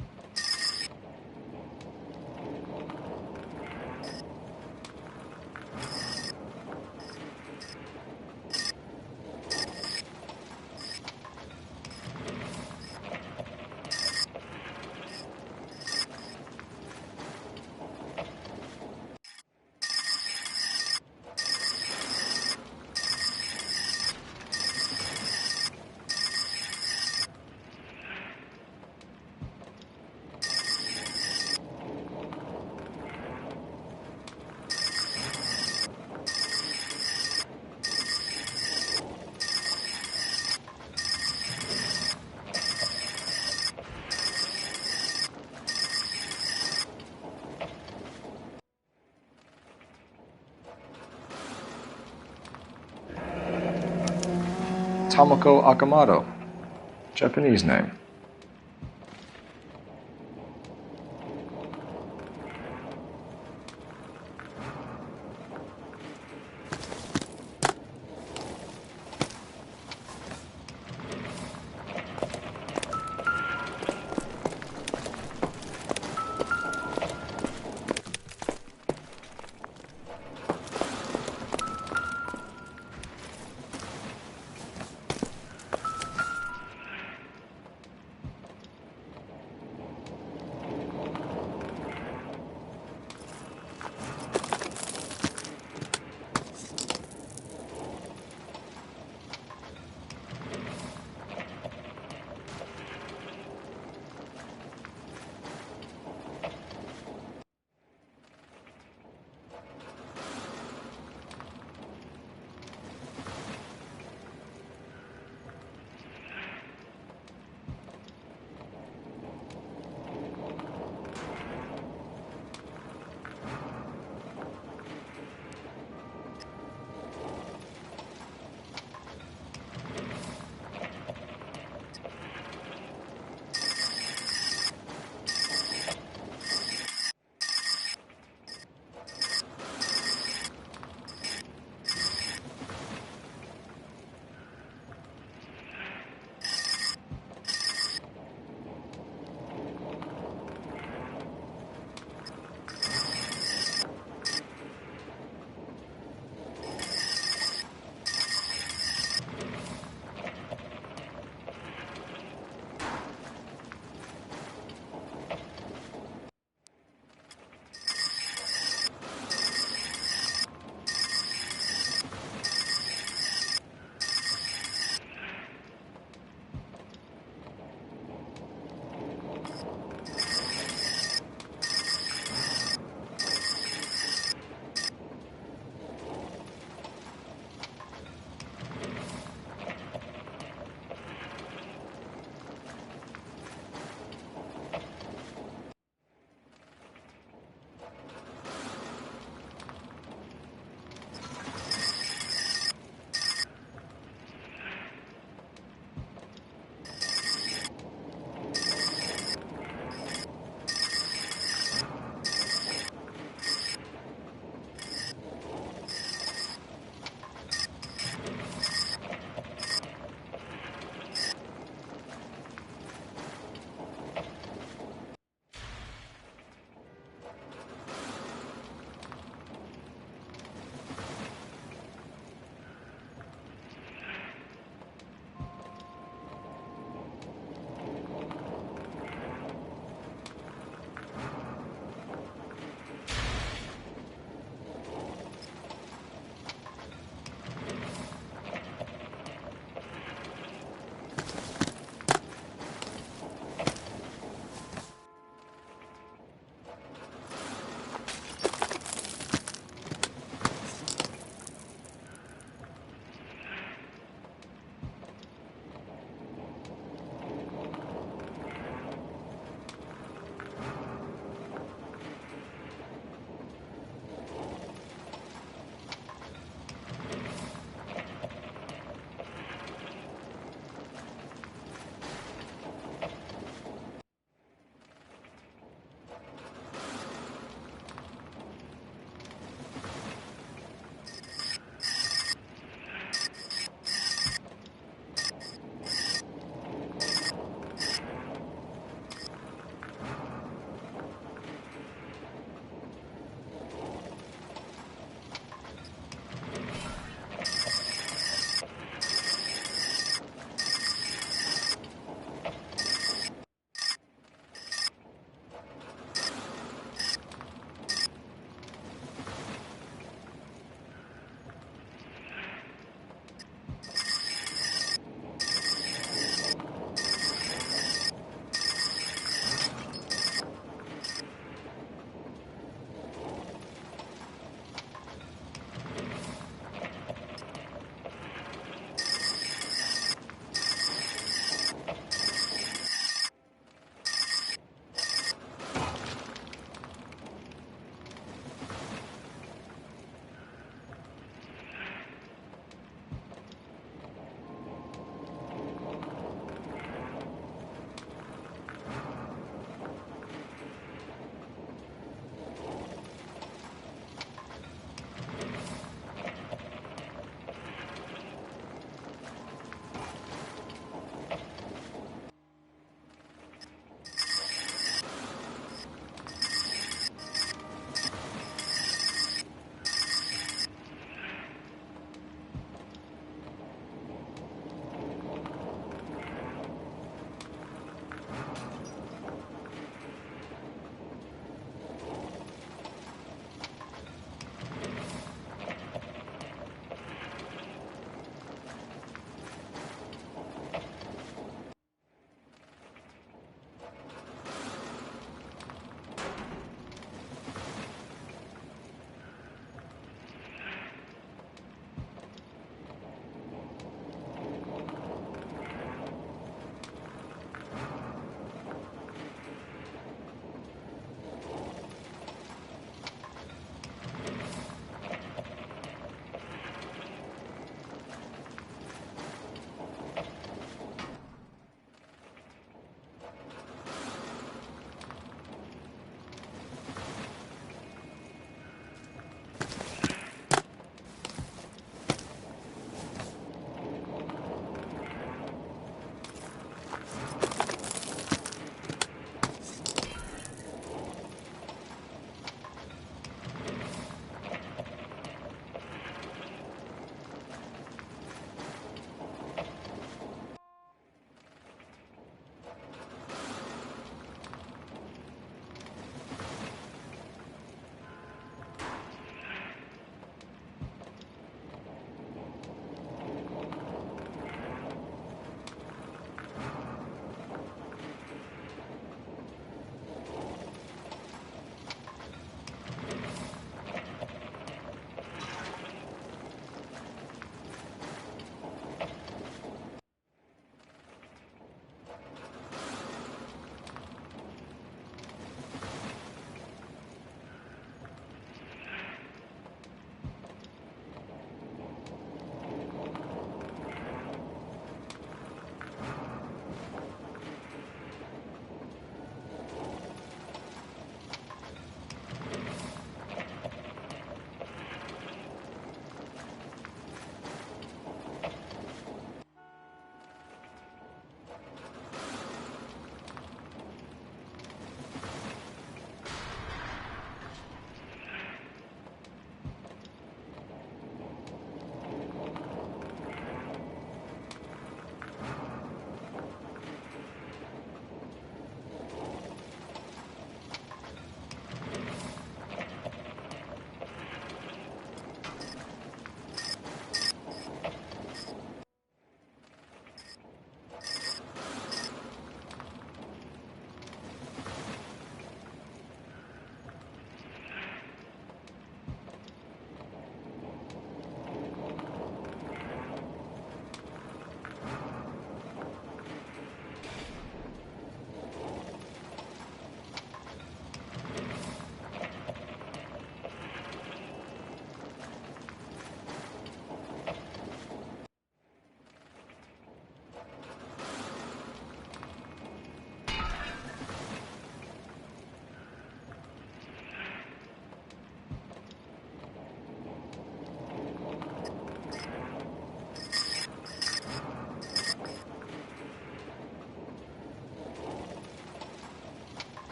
Tomoko Akamoto. Japanese name.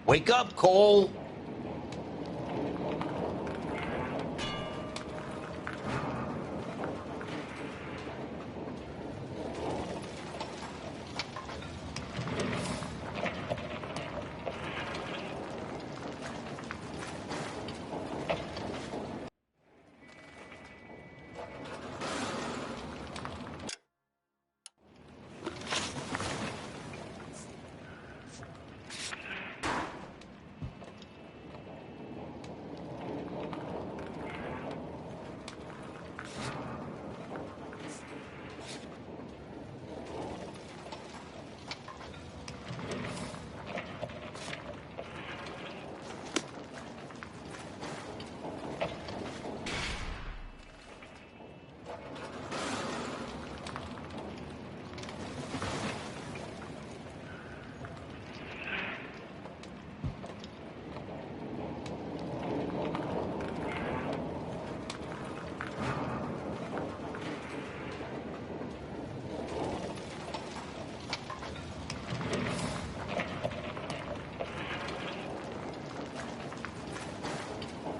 Wake up, Cole.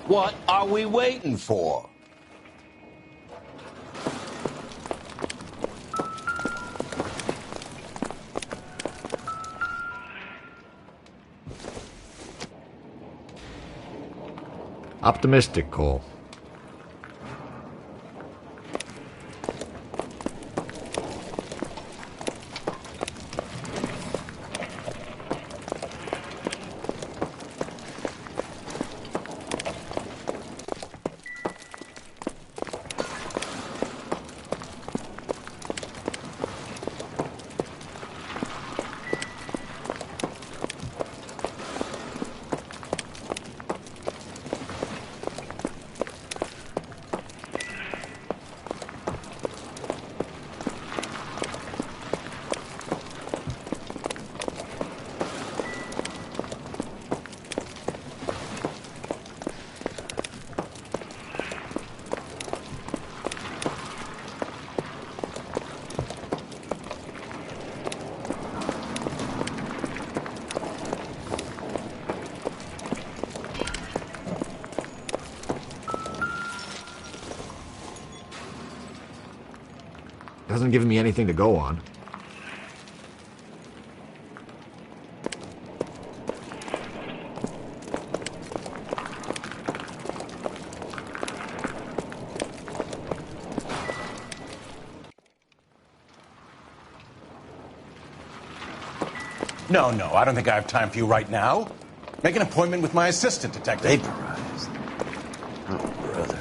What are we waiting for? Optimistic, Cole. Hasn't given me anything to go on. No, I don't think I have time for you right now. Make an appointment with my assistant, Detective. Vaporized. Oh, brother.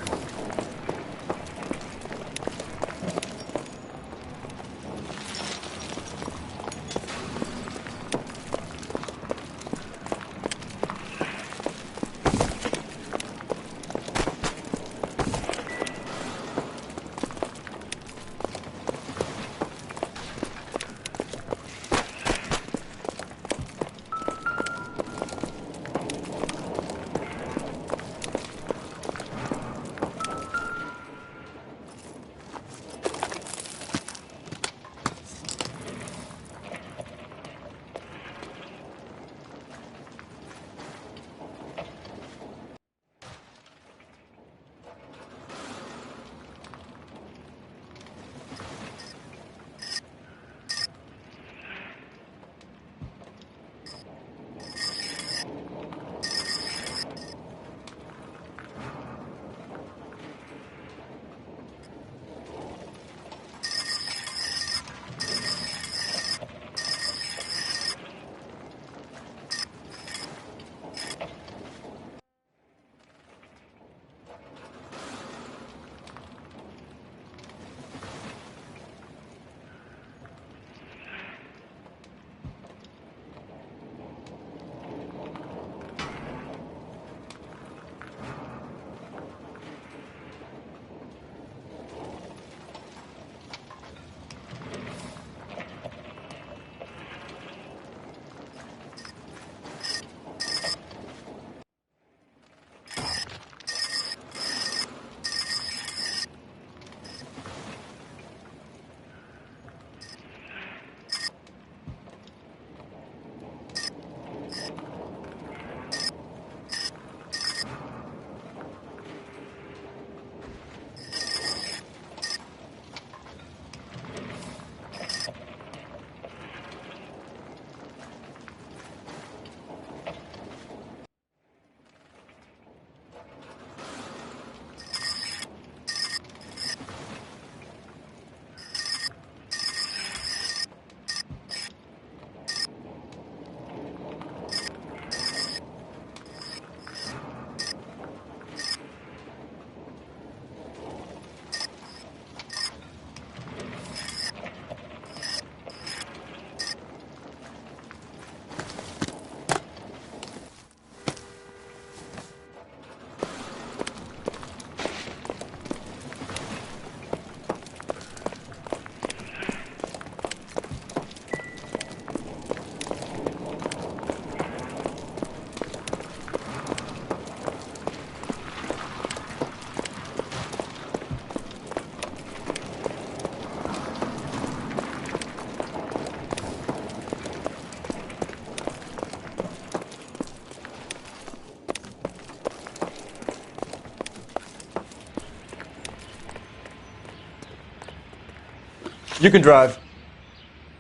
You can drive.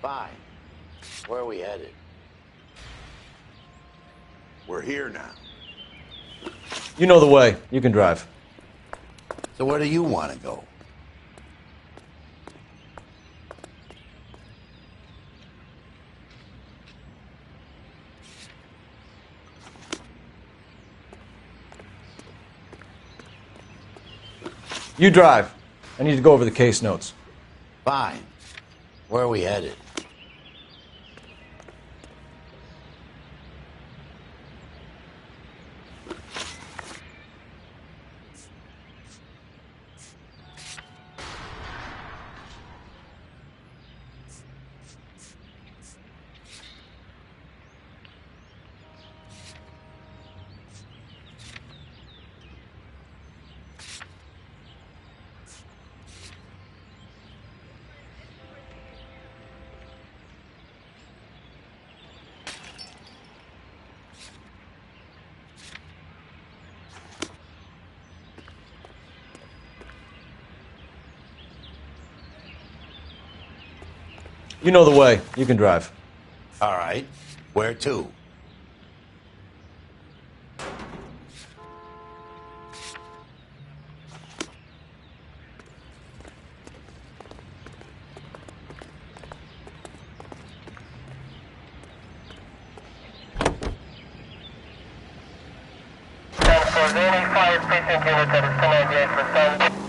Fine. Where are we headed? We're here now. You know the way. You can drive. So where do you want to go? You drive. I need to go over the case notes. Fine. Where are we headed? You know the way. You can drive. All right. Where to? For the 5 precinct unit that is 1098 for